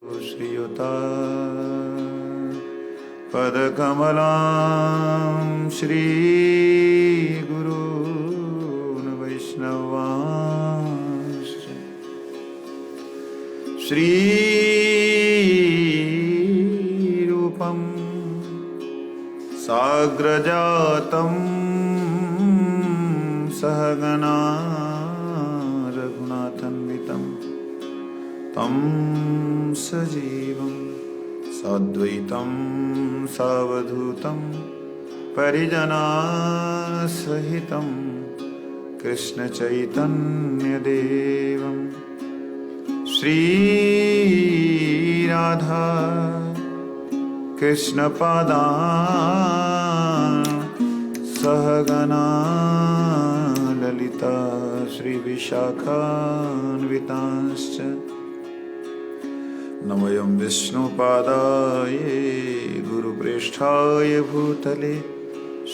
श्रीयुता पदकमलां श्रीगुरून् वैष्णवांश्च श्रीरूपं साग्रजातं सहगना रघुनाथान्वितं तं सजीवं साद्वैतं सावधूतं परिजनासहितं कृष्णचैतन्यदेवं श्रीराधा कृष्णपादान् सहगना ललिता श्रीविशाखान्वितांश्च नमोऽयं विष्णुपादाय गुरुप्रेष्ठाय भूतले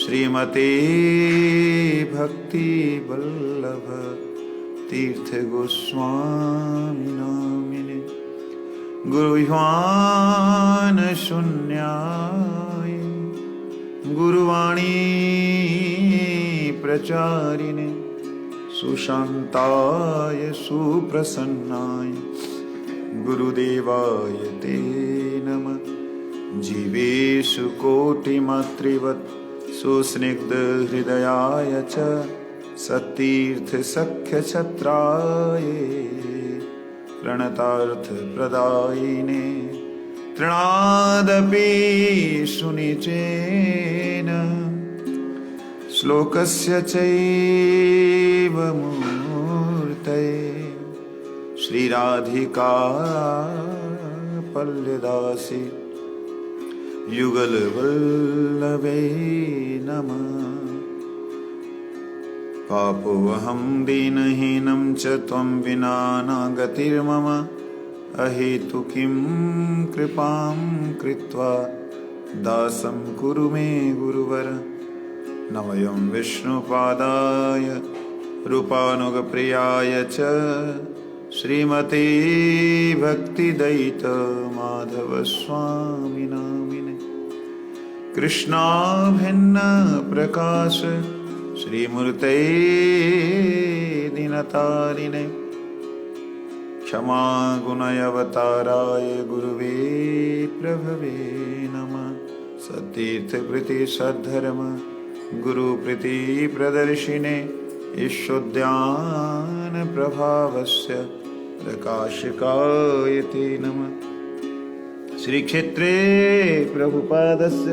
श्रीमते भक्तिवल्लभ तीर्थगोस्वामी नामिने गुरुह्वान् शून्याय गुरुवाणी प्रचारिणे सुशान्ताय सुप्रसन्नाय गुरुदेवाय ते नमः। जीवेषु कोटिमातृवत् सुस्निग्धहृदयाय च सत्तीर्थसख्यछत्राय प्रणतार्थप्रदायिने तृणादपि सुनिचेन श्लोकस्य चैव मूर्तये श्रीराधिका पल्लदासि युगलवल्लभे नमः। पापोऽहं दीनहीनं च त्वं विना न गतिर्मम अहेतुकीं कृपां कृत्वा दासं कुरु मे गुरुवर। नमोऽयं विष्णुपादाय रूपानुगप्रियाय च श्रीमते भक्तिदयितमाधवस्वामी नामिने कृष्णाभिन्न प्रकाश श्रीमूर्तये दीनतारिणे क्षमा गुणयवताराय गुरुवे प्रभवे नमः। सत्तीर्थप्रीति सद्धर्म गुरुप्रीति प्रदर्शिने ईशोद्यान प्रभावस्य प्रकाशकाय ते नमः। श्रीक्षेत्रे प्रभुपादस्य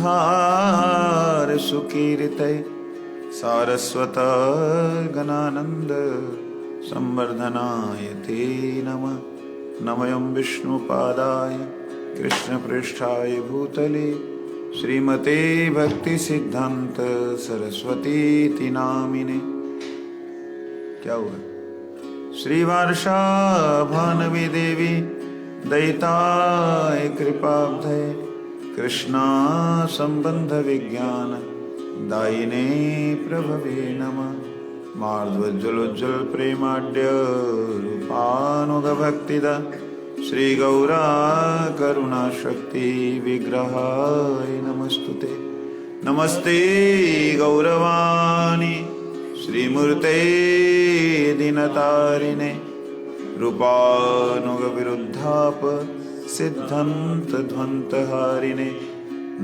स्थानोद्धार सुकीर्तये सारस्वत गणानंद संवर्धनाय ते नमः। नमोऽयं विष्णुपादाय कृष्णप्रेष्ठाय भूतले श्रीमते भक्तिसिद्धान्त सरस्वती नामिने। क्या हुआ? श्रीवार्षा भानवी देवी दयिताय कृपाब्धये कृष्णा संबंध विज्ञान दायिने प्रभवे नमः। मार्द्वज्ज्वलोज्ज्वल प्रेमाढ्य रूपानुगभक्तिदा श्री गौरा करुणा शक्ति विग्रहाय नमस्तुते। नमस्ते गौरवाणी श्रीमूर्ते दीनतारिणे रूपानुगविरुद्धाप सिद्धान्त ध्वन्तहारिणे।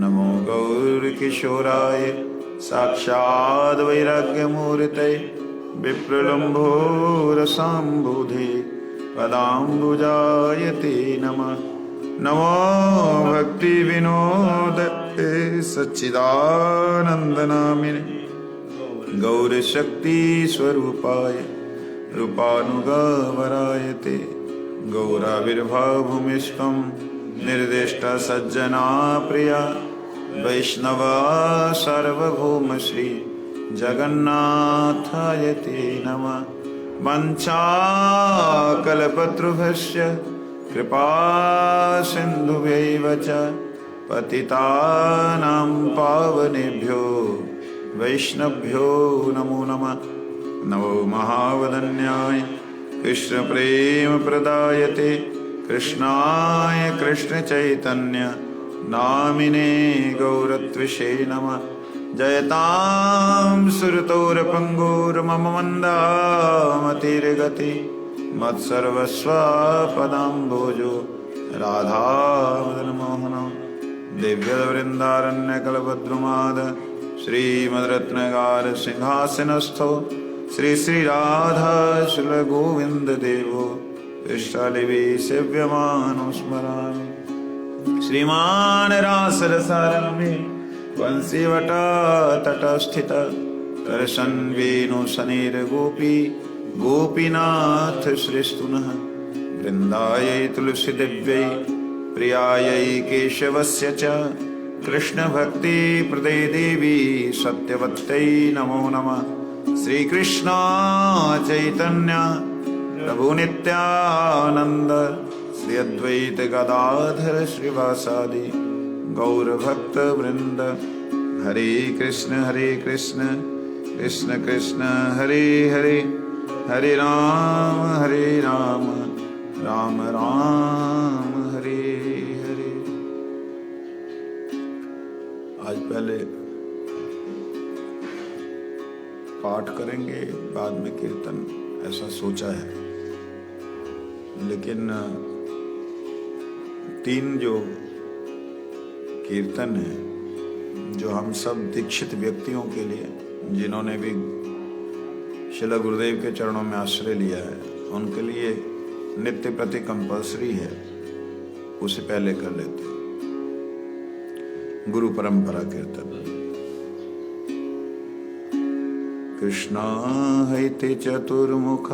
नमो गौरकिशोराय साक्षाद् वैराग्यमूर्तये विप्रलम्भोरसाम्बुधे पदाम्बुजाय ते नमः। नमो भक्तिविनोदते सच्चिदानन्दनामिने गौरशक्तिस्वरूपाय रूपानुगवराय ते गौराविर्भावभूमिष्ठं निर्दिष्टा सज्जना प्रिया वैष्णवा सार्वभौम श्री जगन्नाथाय ते नमः। वञ्चाकल्पतरुभ्यश्च कृपा सिन्धुभ्यैव च पतितानां पावनेभ्यो वैष्णवभ्यो नमो नमः। नमो महावदन्याय कृष्ण प्रेम प्रदायते कृष्णाय कृष्ण चैतन्य नामिने गौरत्विषे नमः। जयतां सुरतोरपङ्गुर्मम मन्दामतिर्गति मत्सर्वस्वपदाम्बोजो राधामदनमोहन दिव्यवृन्दारण्यकल्पद्रुमाद श्रीमद्रत्नगार सिंहासनस्थो श्री श्री राधा श्री गोविंद देवो इष्टालिवि सेव्यमानो स्मरामि। श्रीमान रासरसारम्भे वंशीवटा तटस्थित करशन वेणु शनिर्गोपी गोपीनाथ श्रीस्तुनः। वृन्दायै तुलसी दिव्यै प्रियायै केशवस्य च कृष्ण भक्ति प्रदे देवी सत्यवत्यै नमो नमः। श्री कृष्ण चैतन्य प्रभु नित्यानंद श्री अद्वैत गदाधर श्रीवासादि गौर भक्त वृंद। हरे कृष्ण कृष्ण कृष्ण हरे हरे, हरे राम राम राम हरे हरे। आज पहले पाठ करेंगे, बाद में कीर्तन, ऐसा सोचा है। लेकिन 3 जो कीर्तन है जो हम सब दीक्षित व्यक्तियों के लिए, जिन्होंने भी श्रील गुरुदेव के चरणों में आश्रय लिया है, उनके लिए नित्य प्रति कंपल्सरी है, उसे पहले कर लेते हैं। गुरु परंपरा कीर्तन। कृष्णा हैते चतुर्मुख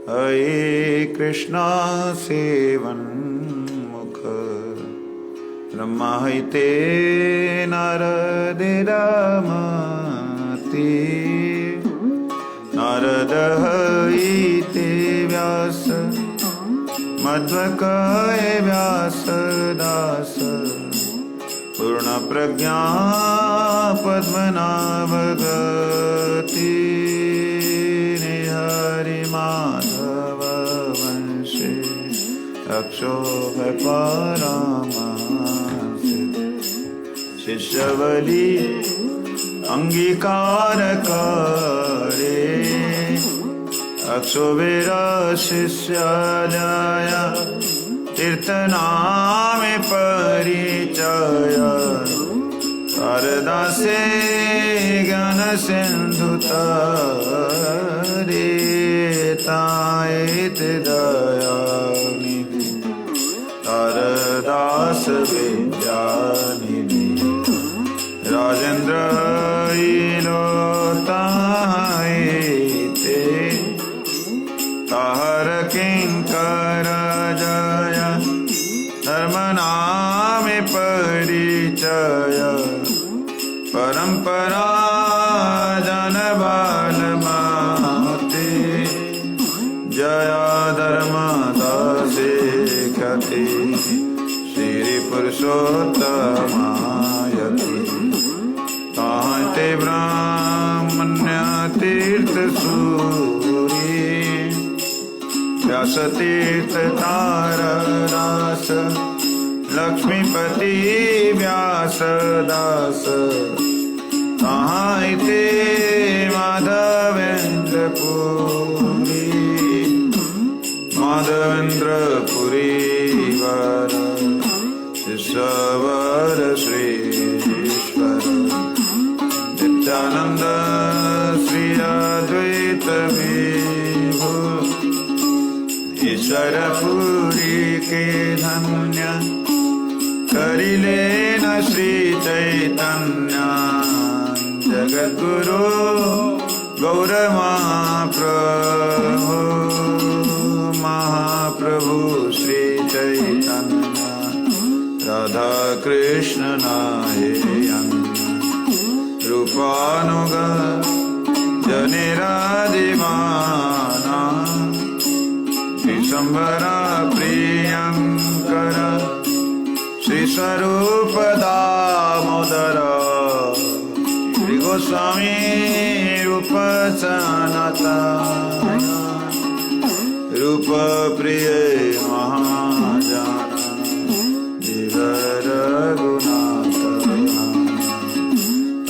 हये कृष्णा सेवन्मुख। ब्रह्मा हैते नारदिरामति नारद हैते व्यास मध्वकाय व्यास दास। पूर्ण प्रज्ञा पद्मनाभ गति हरि माधव वंशे अक्षोभ परामांसित। शिष्यवली अंगीकार करे अक्षोभेरा शिष्यालय। तीर्थनाम परिचय शारदा से ज्ञान सिंधु तारित दयानिधि। शारदास विद्यानिधि राजेंद्र लोतायते। ताहर किंकर जय धर्म नाम परिचय। परंपरा जन बाल माते जया धर्म दासे ख्याति। श्री पुरुषोत्तमायति ताहते ब्राह्मण्य तीर्थ सूरी। व्यास तीर्थ तारदास लक्ष्मीपति व्यास दास। ताहते माधवेंद्र पुरी माधवेंद्र पुरी वर शिष्यवर श्रीश्वर। नित्यानंद श्री अद्वैत विभु ईश्वरपुरी के धन्य। करिले न श्री चैतन्य जगद्गुरु गौर महाप्रभु श्री चैतन्य राधा कृष्ण नायन। रूपानुग जनिरादिमाना विशंभरा प्रियंकर। श्री स्वरूप दामोदर श्री गोस्वामी रूप सनातन रूप प्रिय महाजन जीव रघुनाथ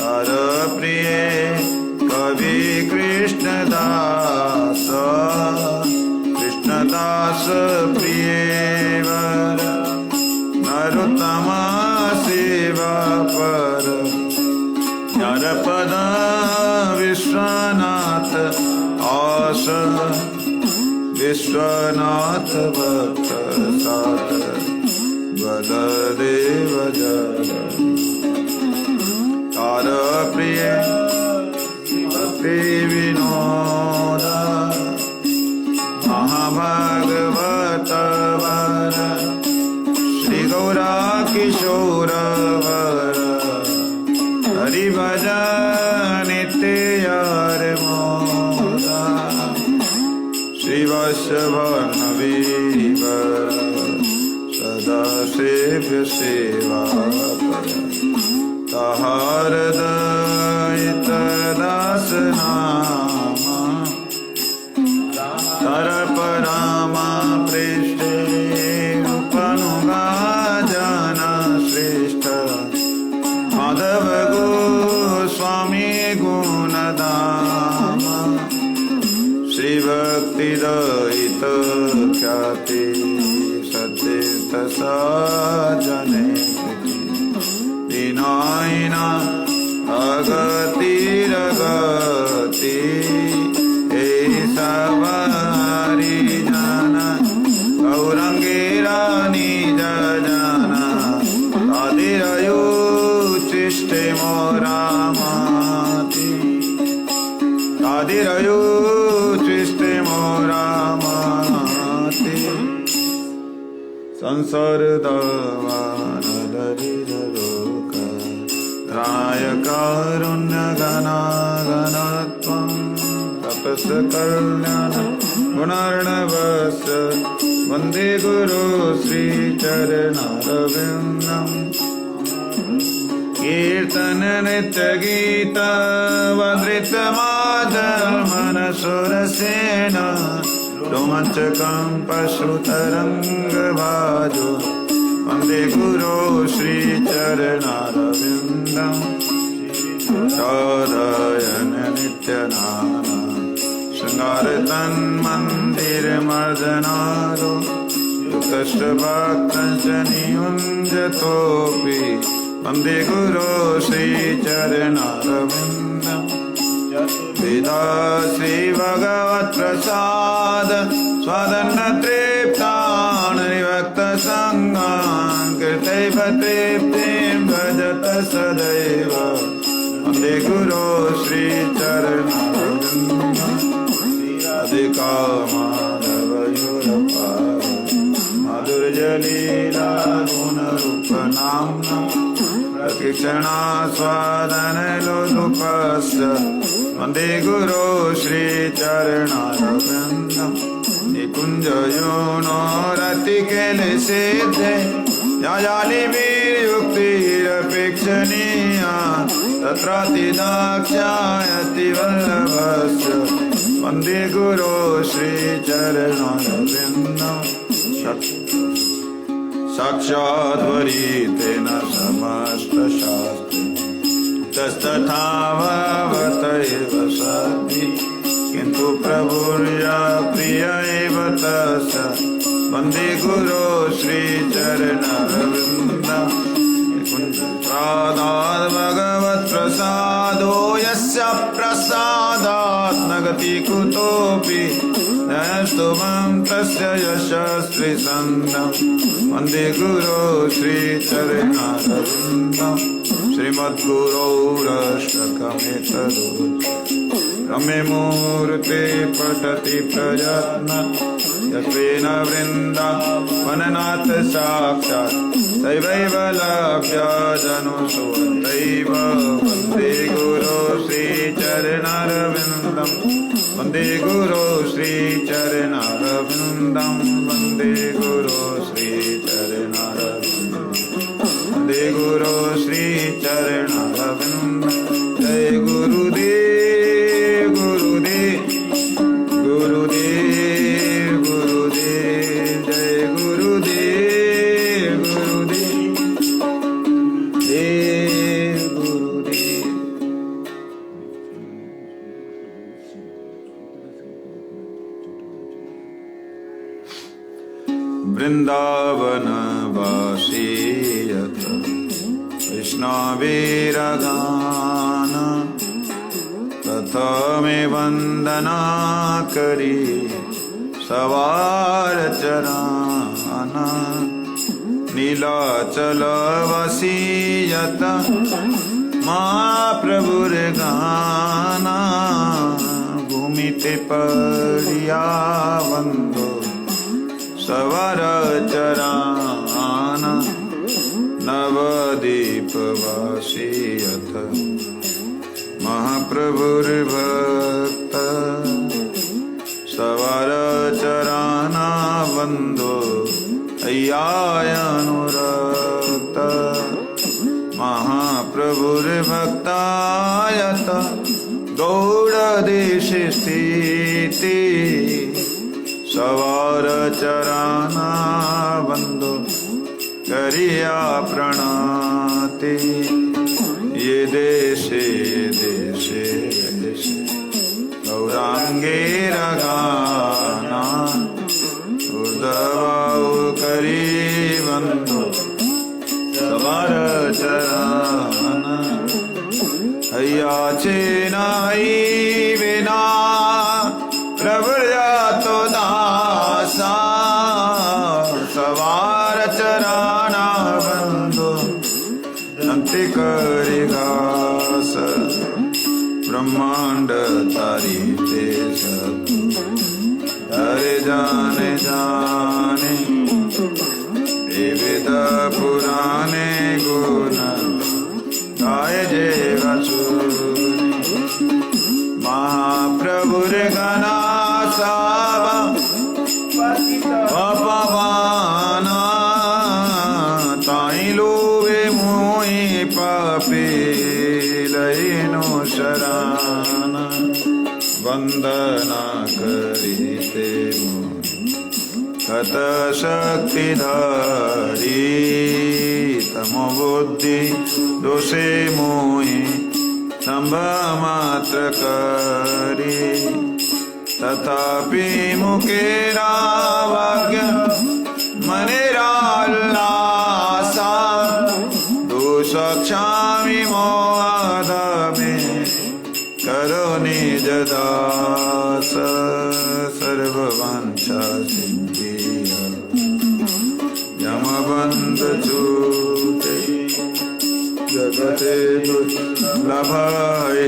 तार प्रिय कवि कृष्णदास कृष्णदास प्रिय वर नरोत्तम सेवा पर नरपद विश्वनाथ आस विश्वनाथ भक्त साथ बलदेव जय तार प्रिय भक्ति विनोद महाभागवत वर श्री गौरा किशोर वर हरि भजन नित्य मोदा श्री वैष्णवी सदा सेव्य सेवा तहार दयित दास नाम तर परामा पृष्ठे उपनुगा जन श्रेष्ठ माधव गोस्वामी गुणधाम श्री भक्ति दयित ख्याति सतीर्थ सजने विनयना अगति रगति सवारी जन गौरंगेरा निज जन आदिरयो चिष्टे मोरामति आदिरयो चिष्टे मोरामति संसार दवान दरिद्रोक राय कारुण्य घनाघनत्वं तपस कल्याण गुणार्णवस्य वन्दे गुरु श्री चरणारविन्दम् कीर्तन नित्य गीत वदृत मनसुरसेन रोमाञ्चकं पशुतरङ्गभाजो वन्दे गुरो श्री चरणारविन्दम् राधायन नित्यनाना शृङ्गार तन्मन्दिरमर्दनारो युक्तश्च भक्तश्च नियुञ्जतोऽपि वन्दे गुरो श्री चरणारविन्दम् वेदा श्री भगवत्प्रसाद स्वादन्न तृप्तान् निभक्त संगान् कृतैव तृप्तिं भजत सदैव वन्दे गुरो श्री चरणारविन्दम् अधिका माधवयोरपार माधुर्यलीला गुणरूपनाम्ना प्रतीक्षणा स्वादनलोलुपस्य वन्दे गुरो श्री चरणारविन्दम् निकुञ्जयोनोरतिकेलिसिद्धे याजालिभिर्युक्तिरपेक्षणीया तत्रातिदाक्ष्यायति वल्लभस्य वन्दे गुरो श्री चरणारविन्दम् साक्षाद्वरीतेन समस्तशास्त्रे तस्तथावत एव सति किन्तु प्रभुर्या प्रिय एव तस्य वन्दे गुरो श्री चरणारविन्दम् प्रसादात् भगवत्प्रसादो यस्य प्रसादात् न गति कुतोऽपि नस्तुमं तस्य यशस्त्रिसन्नं वन्दे गुरो श्री चरणारविन्दम् श्रीमद्गुरोरष्टकमेतदुच्यते रमे मूर्ते पठति प्रयत्न यस्वेन वृन्दावननाथ साक्षात् दैवैव लभ्य जनुसुवन्तैव वन्दे गुरो श्रीचरणारविन्दम् वन्दे गुरो श्रीचरणारविन्दम् वन्दे गुरो श्रीचरणारविन्दम् वन्दे गुरो श्रीचरणारविन्दम् जय गुरुदेव वृंदावनवासी यत वैष्णवेरगान प्रथमे वंदना करी सवार चराना नीलाचलवासी यत महाप्रभुर गाना भूमिते परिया वंदो सवार चराना नवदीपवासी यथ महाप्रभुर्भक्त सवार चराना वंदो अय्यानुरक्त महाप्रभुर्भक्तायत गौड़देशे स्थिति सवार चराना वंदो करिया प्रणाति ये देशे देशे देशे गौरांगेर गाना उद्धवाउ करी वंदो सवार चराना अय्याचे नाई बिना प्रभुर्या तो दासा सवार चराना बंदो अंति करिगास ब्रह्मांड तारी ते सब हरे जाने जाने विविध पुराने गुण गाय जे वसुनी महाप्रभुर गणा सावा पपवाना ताई लोवे मोई पापी लयनो शराना वंदना करीते कत शक्तिधारी तमो बुद्धि दोषे मोहि संभ मात्र करी तथापि मुखेरा वाक्य मनेराल्लासा दोष क्षामि मोहाधमे करो निज दास सर्ववांछा सिद्धिय यमबंध छूटे जगते दुर्लभय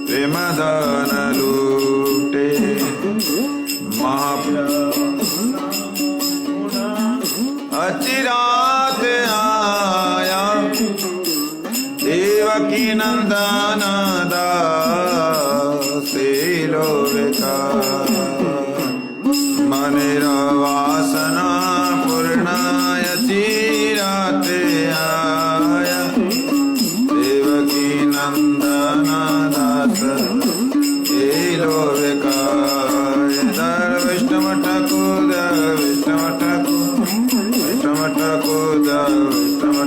प्रेमदान लूटे अचिरात आया देवकी नंदन दासेलो विकार मनेरा वासना पूर्णाय चिराते आया देवकी नंदन दास एलो विकार दर विष्णु ठाकुर विष्णु ठाकुर विष्णु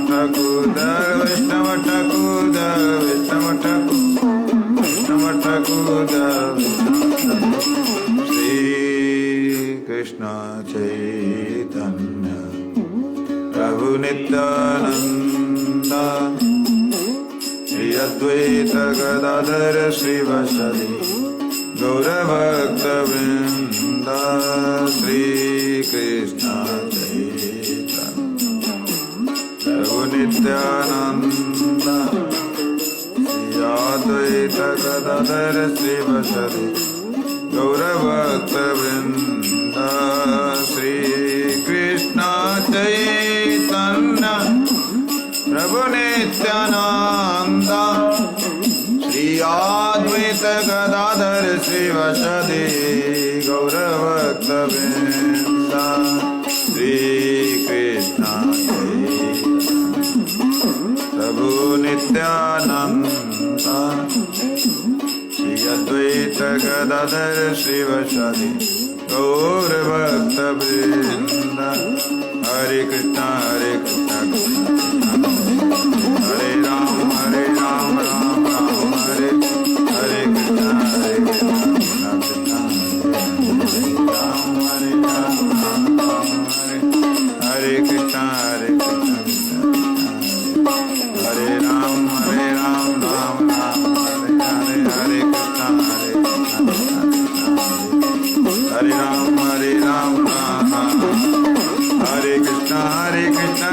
ठाकुर विष्णु ठाकुर विष्णु ठाकुर विष्णु ठाकुर श्री कृष्ण चैतन्य प्रभु नित्यानंद श्री अद्वैत गदाधर श्रीवासदि गौरभक्तवृंद श्री कृष्ण चैतन्य प्रभु नित्यानंद श्री अद्वैत गदाधर श्रीवासदि गौरभक्तवृंद श्री कृष्ण चैतन्य प्रभु नित्यानंद श्री अद्वैत गदाधर श्रीवासदि गौरभक्तवृंद श्री कृष्ण प्रभु नित्यानंद श्री अद्वैत गदाधर श्रीवासदि गौरभक्तवृंद हरे कृष्ण हरे राम राम राम हरे हरे कृष्ण कृष्ण कृष्ण हरे राम हरे कृष्णा हरे राम राम राम हरे हरे हरे कृष्णा हरे राम राम हरे कृष्णा कृष्णा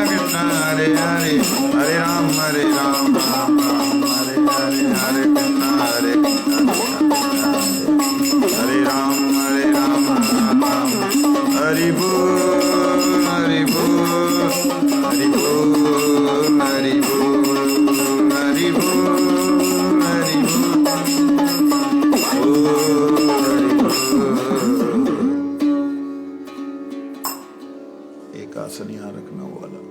कृष्णा हरे हरे हरे राम राम राम हरे हरे हरे कृष्णा हरे राम हरि बोल हरि बोल हरि बोल हरि बोल हरि बोल हरि बोल। एक आसन यहाँ रखना वाला,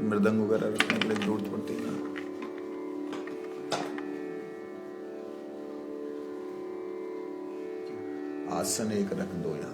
मृदंग वगैरह रखने के लिए जरूरत पड़ती है ना। आसन एक रख दो यहाँ।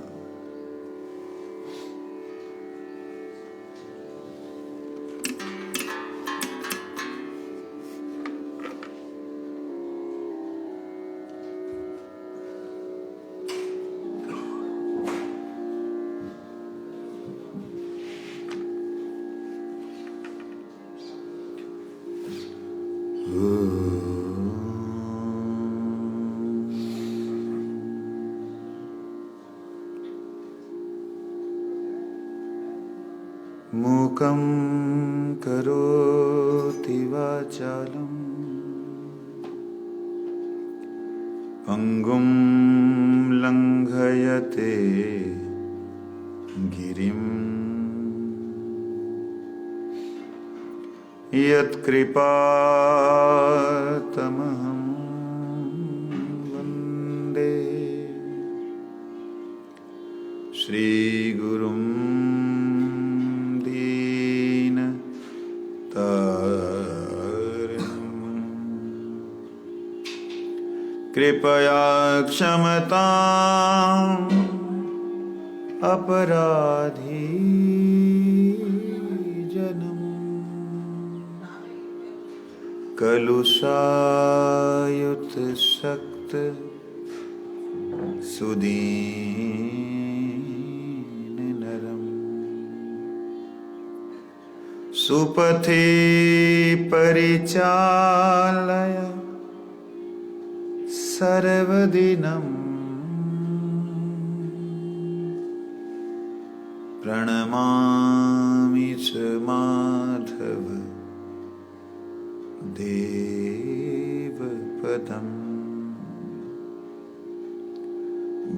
मूकं करोति वाचालं पंगुं लंघयते गिरिं यत्कृपातमहं वन्दे श्रीगुरुं कृपया क्षमताम् अपराधी जनम कलुषायुत सक्त सुदीन नरम सुपथि परिचालय सर्वदिनं प्रणमामि च माधव देवपदम्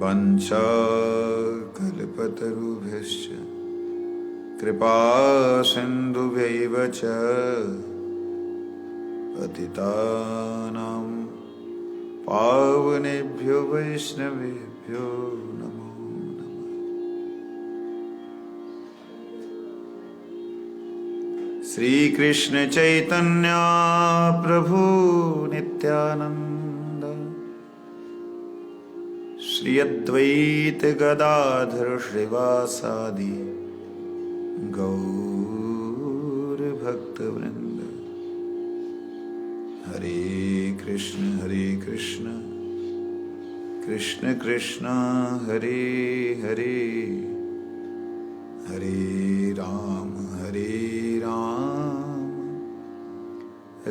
वंशाकल्पतरुभ्यश्च कृपा सिन्धुभ्यैव च पतितानां पावनेभ्यो वैष्णवेभ्यो नमो नमः। श्री कृष्ण चैतन्य प्रभु नित्यानंद श्री अद्वैत गदाधर श्रीवासादि गौर भक्तवृंद। हरे कृष्ण कृष्ण कृष्ण हरे हरे हरे राम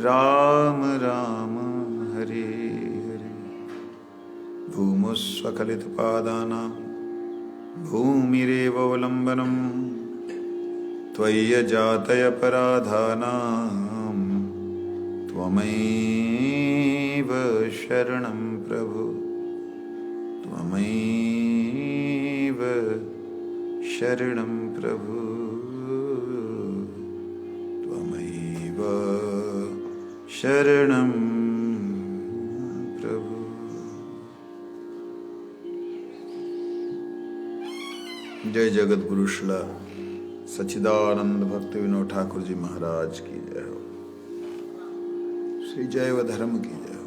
राम राम हरे हरे। भूमुस्वकलितपादानां भूमिरेवोल्लम्बनम् त्वय्यजातयपराधानां त्वमेव शरणं प्रभु त्वमेव शरणं प्रभु त्वमेव शरणं प्रभु। जय जगत गुरु श्री सच्चिदानंद भक्ति विनोद ठाकुर जी महाराज की जय हो। श्री जैव धर्म की जय हो।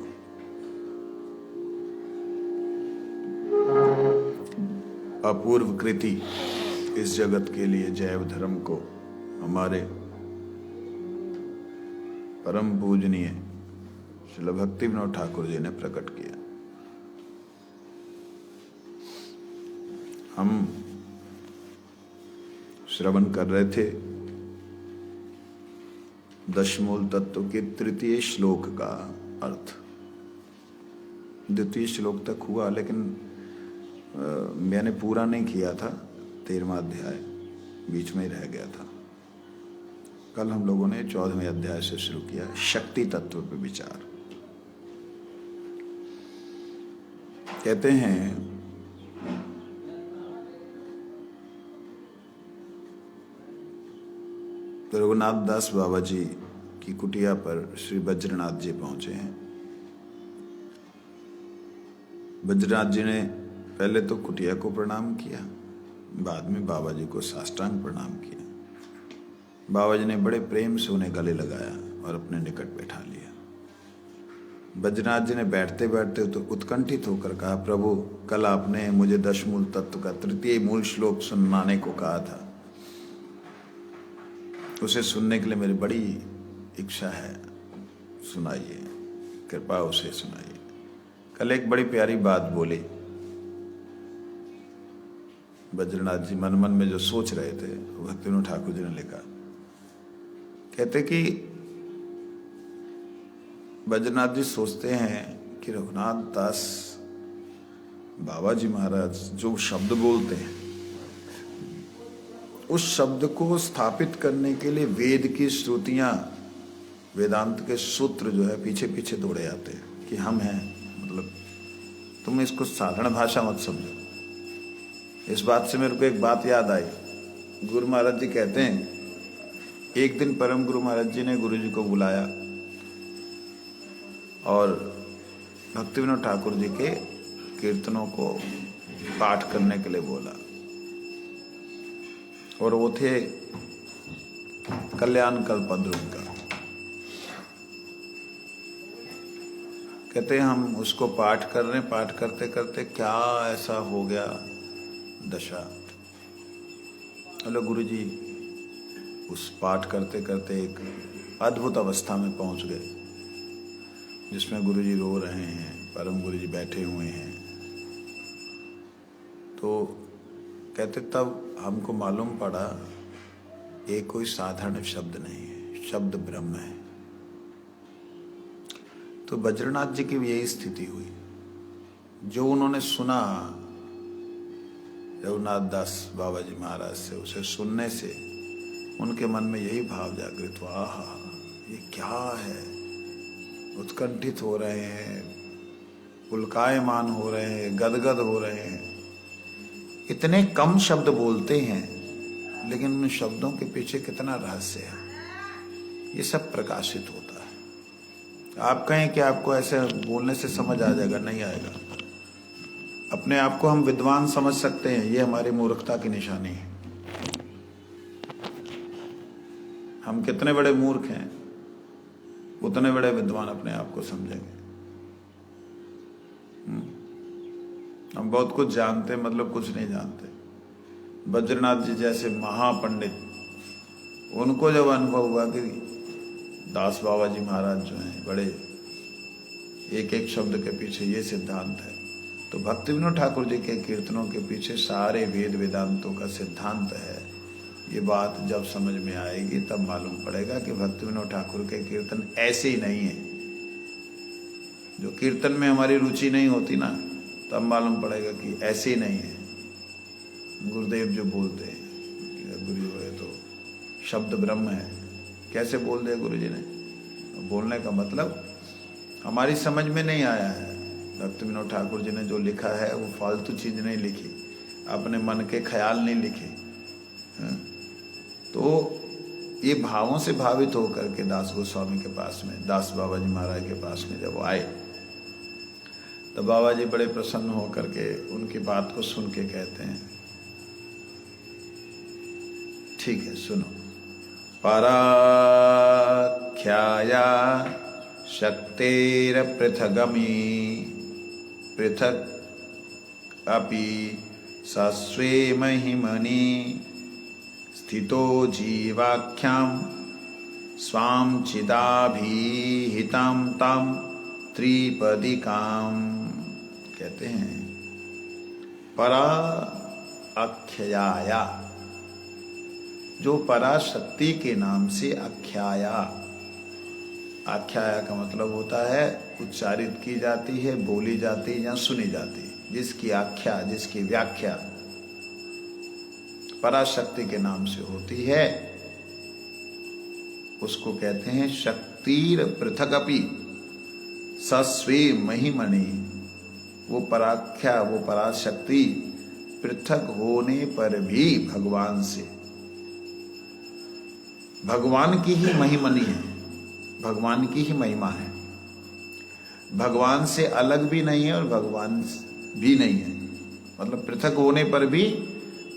अपूर्व कृति इस जगत के लिए जैव धर्म को हमारे परम पूजनीय श्री भक्ति विनोद ठाकुर जी ने प्रकट किया। हम श्रवण कर रहे थे दशमूल तत्व के तृतीय श्लोक का अर्थ। द्वितीय श्लोक तक हुआ, लेकिन मैंने पूरा नहीं किया था, 13वां अध्याय बीच में ही रह गया था। कल हम लोगों ने 14वें अध्याय से शुरू किया, शक्ति तत्व पर विचार। कहते हैं रघुनाथ दास बाबा जी की कुटिया पर श्री वज्रनाथ जी पहुंचे हैं। वज्रनाथ जी ने पहले तो कुटिया को प्रणाम किया, बाद में बाबा जी को साष्टांग प्रणाम किया। बाबा जी ने बड़े प्रेम से उन्हें गले लगाया और अपने निकट बैठा लिया। वज्रनाथ जी ने बैठते बैठते तो उत्कंठित होकर कहा, प्रभु कल आपने मुझे दशमूल तत्व का तृतीय मूल श्लोक सुनाने को कहा था, उसे सुनने के लिए मेरी बड़ी इच्छा है, सुनाइए, कृपा उसे सुनाइए। कल एक बड़ी प्यारी बात बोली वज्रनाथ जी, मन मन में जो सोच रहे थे भक्तिविनोद ठाकुर जी ने लिखा। कहते कि वज्रनाथ जी सोचते हैं कि रघुनाथ दास बाबा जी महाराज जो शब्द बोलते हैं, उस शब्द को स्थापित करने के लिए वेद की श्रुतियां, वेदांत के सूत्र जो है पीछे पीछे दौड़े आते हैं कि हम हैं, मतलब तुम इसको साधारण भाषा मत समझो। इस बात से मेरे को एक बात याद आई। गुरु महाराज जी कहते हैं, एक दिन परम गुरु महाराज जी ने गुरु जी को बुलाया और भक्तिविनोद ठाकुर जी के कीर्तनों को पाठ करने के लिए बोला, और वो थे कल्याण कल्पद्रुम का। कहते हैं हम उसको पाठ कर रहे हैं, पाठ करते करते क्या ऐसा हो गया दशा। हेलो गुरु जी, उस पाठ करते करते एक अद्भुत अवस्था में पहुंच गए जिसमें गुरु जी रो रहे हैं, परम गुरु जी बैठे हुए हैं। तो कहते तब हमको मालूम पड़ा ये कोई साधारण शब्द नहीं है, शब्द ब्रह्म है। तो वज्रनाथ जी की भी यही स्थिति हुई। जो उन्होंने सुना रघुनाथ दास बाबा जी महाराज से, उसे सुनने से उनके मन में यही भाव जागृत हुआ, आहा ये क्या है। उत्कंठित हो रहे हैं, पुलकायमान हो रहे हैं, गदगद हो रहे हैं। इतने कम शब्द बोलते हैं लेकिन उन शब्दों के पीछे कितना रहस्य है, ये सब प्रकाशित होता है। आप कहें कि आपको ऐसे बोलने से समझ आ जाएगा, नहीं आएगा। अपने आप को हम विद्वान समझ सकते हैं, ये हमारी मूर्खता की निशानी है। हम कितने बड़े मूर्ख हैं उतने बड़े विद्वान अपने आप को समझेंगे। हम बहुत कुछ जानते मतलब कुछ नहीं जानते। वज्रनाथ जी जैसे महापंडित, उनको जब अनुभव हुआ कि दास बाबा जी महाराज जो हैं बड़े एक एक शब्द के पीछे ये सिद्धांत है, तो भक्तिविनोद ठाकुर जी के कीर्तनों के पीछे सारे वेद वेदांतों का सिद्धांत है। ये बात जब समझ में आएगी तब मालूम पड़ेगा कि भक्तिविनोद ठाकुर के कीर्तन ऐसे ही नहीं है। जो कीर्तन में हमारी रुचि नहीं होती ना, तब मालूम पड़ेगा कि ऐसे ही नहीं है। गुरुदेव जो बोलते हैं गुरु है तो शब्द ब्रह्म है, कैसे बोल दिया गुरु जी ने। बोलने का मतलब हमारी समझ में नहीं आया है। भक्तिविनोद ठाकुर जी ने जो लिखा है वो फालतू चीज नहीं लिखी, अपने मन के ख्याल नहीं लिखे। तो ये भावों से भावित होकर के दास गोस्वामी के पास में, दास बाबा जी महाराज के पास में जब आए, तो बाबा जी बड़े प्रसन्न होकर के उनकी बात को सुन के कहते हैं, ठीक है सुनो। पराख्याया शक्तेर पृथगमी पृथक अपि सस्वे महिमनि स्थितो जीवाख्यां स्वां चिदाभिहितां तां त्रिपदिकां। कहते हैं परा आख्याया, जो पराशक्ति के नाम से आख्याया, आख्याया का मतलब होता है उच्चारित की जाती है, बोली जाती है या सुनी जाती है, जिसकी आख्या, जिसकी व्याख्या पराशक्ति के नाम से होती है, उसको कहते हैं शक्तिर पृथकपि सस्वे महिमणि। वो पराख्या, वो पराशक्ति पृथक होने पर भी भगवान से, भगवान की ही महिमणि है, भगवान की ही महिमा है, भगवान से अलग भी नहीं है और भगवान भी नहीं है, मतलब पृथक होने पर भी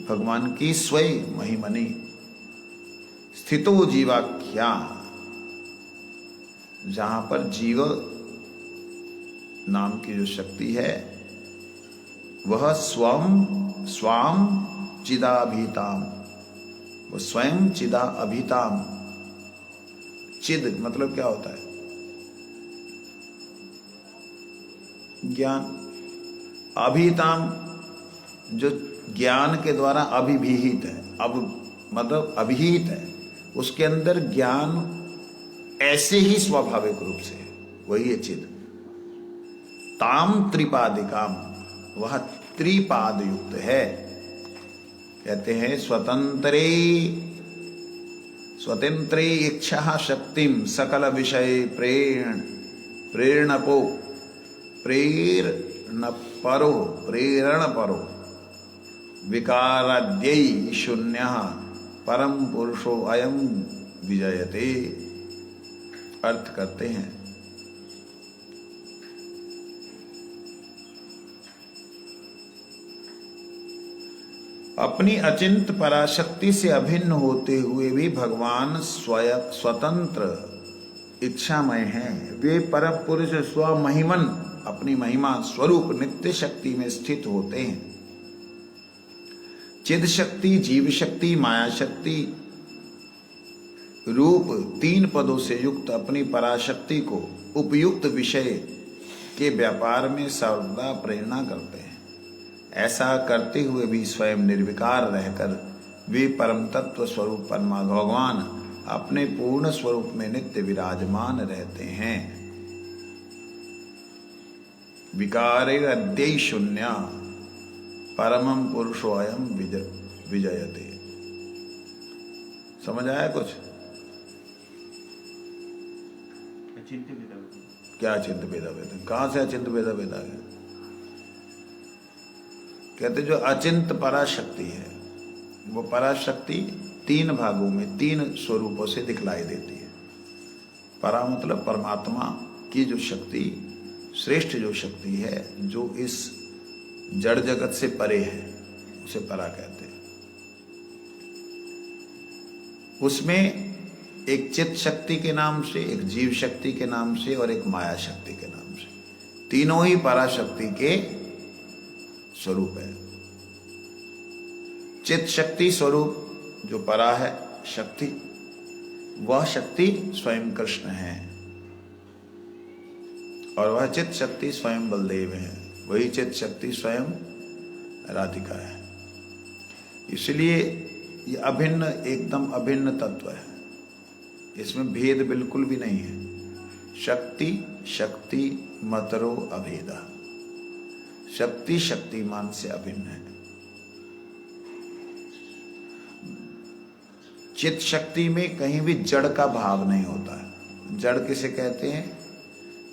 भगवान की स्वयं महिमणि। स्थितो जीवाख्या, जहां पर जीव नाम की जो शक्ति है वह स्वाम चिदाभिताम, वो स्वयं चिदा अभिताम। चिद मतलब क्या होता है? ज्ञान। अभिताम जो ज्ञान के द्वारा अभिभीत है, अब मतलब अभिहित है, उसके अंदर ज्ञान ऐसे ही स्वाभाविक रूप से है, वही है चिद। ताम त्रिपादिकाम, वह त्रिपाद युक्त है। कहते हैं स्वतंत्रे इच्छा शक्तिम सकल विषय प्रेरणपो प्रेरण परो विकाराद्यै शून्यः परम पुरुषो अयम विजयते। अर्थ करते हैं अपनी अचिंत पराशक्ति से अभिन्न होते हुए भी भगवान स्वयं स्वतंत्र इच्छामय हैं। वे परम पुरुष स्वमहिमन, अपनी महिमा स्वरूप नित्य शक्ति में स्थित होते हैं। चिद शक्ति, जीव शक्ति, माया शक्ति रूप तीन पदों से युक्त अपनी पराशक्ति को उपयुक्त विषय के व्यापार में सर्वदा प्रेरणा करते हैं। ऐसा करते हुए भी स्वयं निर्विकार रहकर वे परम तत्व स्वरूप परमा भगवान अपने पूर्ण स्वरूप में नित्य विराजमान रहते हैं। विकारे अद्यै शून्य परमं पुरुषो अयम विजयते। समझ आया कुछ? क्या चिंत भेदा भेद? कहां से अचिंत भेदा भेद आ गया? कहते जो अचिंत पराशक्ति है, वो पराशक्ति तीन भागों में, तीन स्वरूपों से दिखलाई देती है। परा मतलब परमात्मा की जो शक्ति, श्रेष्ठ जो शक्ति है, जो इस जड़ जगत से परे है, उसे परा कहते हैं। उसमें एक चित्त शक्ति के नाम से, एक जीव शक्ति के नाम से और एक माया शक्ति के नाम से, तीनों ही पराशक्ति के स्वरूप है। चित्त शक्ति स्वरूप जो परा है शक्ति, वह शक्ति स्वयं कृष्ण है और वह चित्त शक्ति स्वयं बलदेव है, वही चित्त शक्ति स्वयं राधिका है। इसलिए ये अभिन्न, एकदम अभिन्न तत्व है, इसमें भेद बिल्कुल भी नहीं है। शक्ति शक्ति मतरो अभेदा, शक्ति शक्तिमान से अभिन्न है। चित्त शक्ति में कहीं भी जड़ का भाव नहीं होता है। जड़ किसे कहते हैं?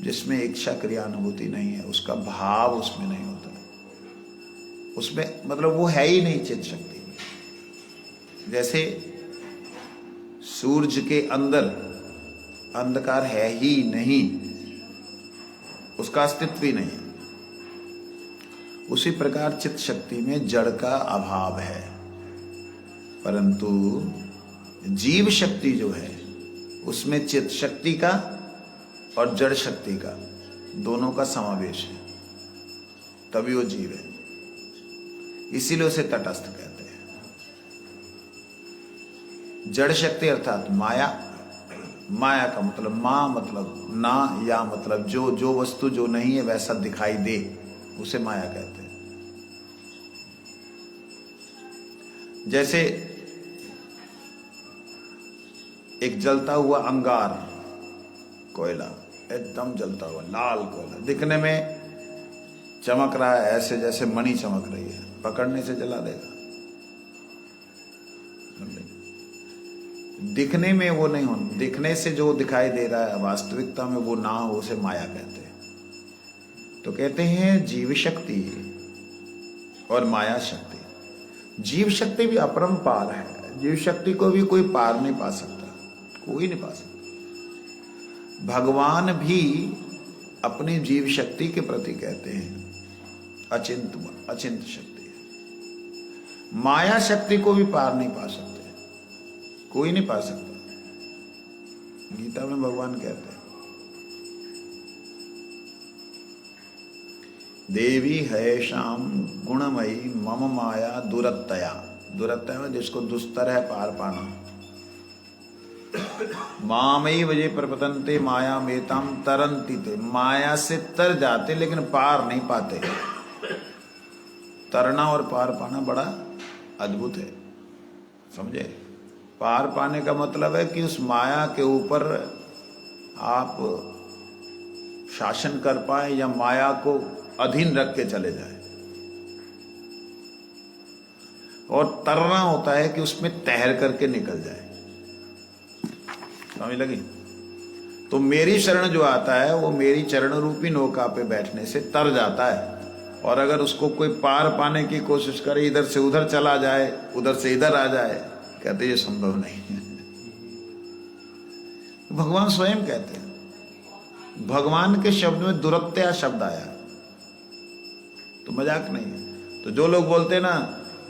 जिसमें इच्छा क्रियानुभूति नहीं है, उसका भाव उसमें नहीं होता है, उसमें मतलब वो है ही नहीं चित्त शक्ति में। जैसे सूरज के अंदर अंधकार है ही नहीं, उसका अस्तित्व ही नहीं। उसी प्रकार चित्त शक्ति में जड़ का अभाव है, परंतु जीव शक्ति जो है उसमें चित्त शक्ति का और जड़ शक्ति का दोनों का समावेश है, तभी वो जीव है। इसीलिए उसे तटस्थ कहते हैं। जड़ शक्ति अर्थात माया, माया का मतलब मां मतलब ना, या मतलब जो वस्तु जो नहीं है वैसा दिखाई दे, उसे माया कहते हैं। जैसे एक जलता हुआ अंगार, कोयला, एकदम जलता हुआ लाल कोयला, दिखने में चमक रहा है ऐसे जैसे मणि चमक रही है, पकड़ने से जला देगा। दिखने में वो नहीं हो, दिखने से जो दिखाई दे रहा है वास्तविकता में वो ना हो, उसे माया कहते हैं। तो कहते हैं जीव शक्ति और माया शक्ति। जीव शक्ति भी अपरंपार है, जीव शक्ति को भी कोई पार नहीं पा सकता, कोई नहीं पा सकता। भगवान भी अपनी जीव शक्ति के प्रति कहते हैं अचिंत शक्ति है। माया शक्ति को भी पार नहीं पा सकते, कोई नहीं पा सकता। गीता में भगवान कहते हैं देवी है शाम गुणमयी मम माया दुरत्तया। दुरत्तया में जिसको दुस्तर है पार पाना। मामयी वजे प्रपतंते माया मेताम तरंती थे। माया से तर जाते लेकिन पार नहीं पाते। तरना और पार पाना बड़ा अद्भुत है, समझे। पार पाने का मतलब है कि उस माया के ऊपर आप शासन कर पाए या माया को अधीन रख के चले जाए। और तरना होता है कि उसमें तैर करके निकल जाए। समझ लगी। तो मेरी शरण जो आता है वो मेरी चरण रूपी नौका पे बैठने से तर जाता है। और अगर उसको कोई पार पाने की कोशिश करे, इधर से उधर चला जाए, उधर से इधर आ जाए, कहते ये संभव नहीं है। भगवान स्वयं कहते हैं। भगवान के शब्द में दुरत्या शब्द आया, तो मजाक नहीं है। तो जो लोग बोलते हैं ना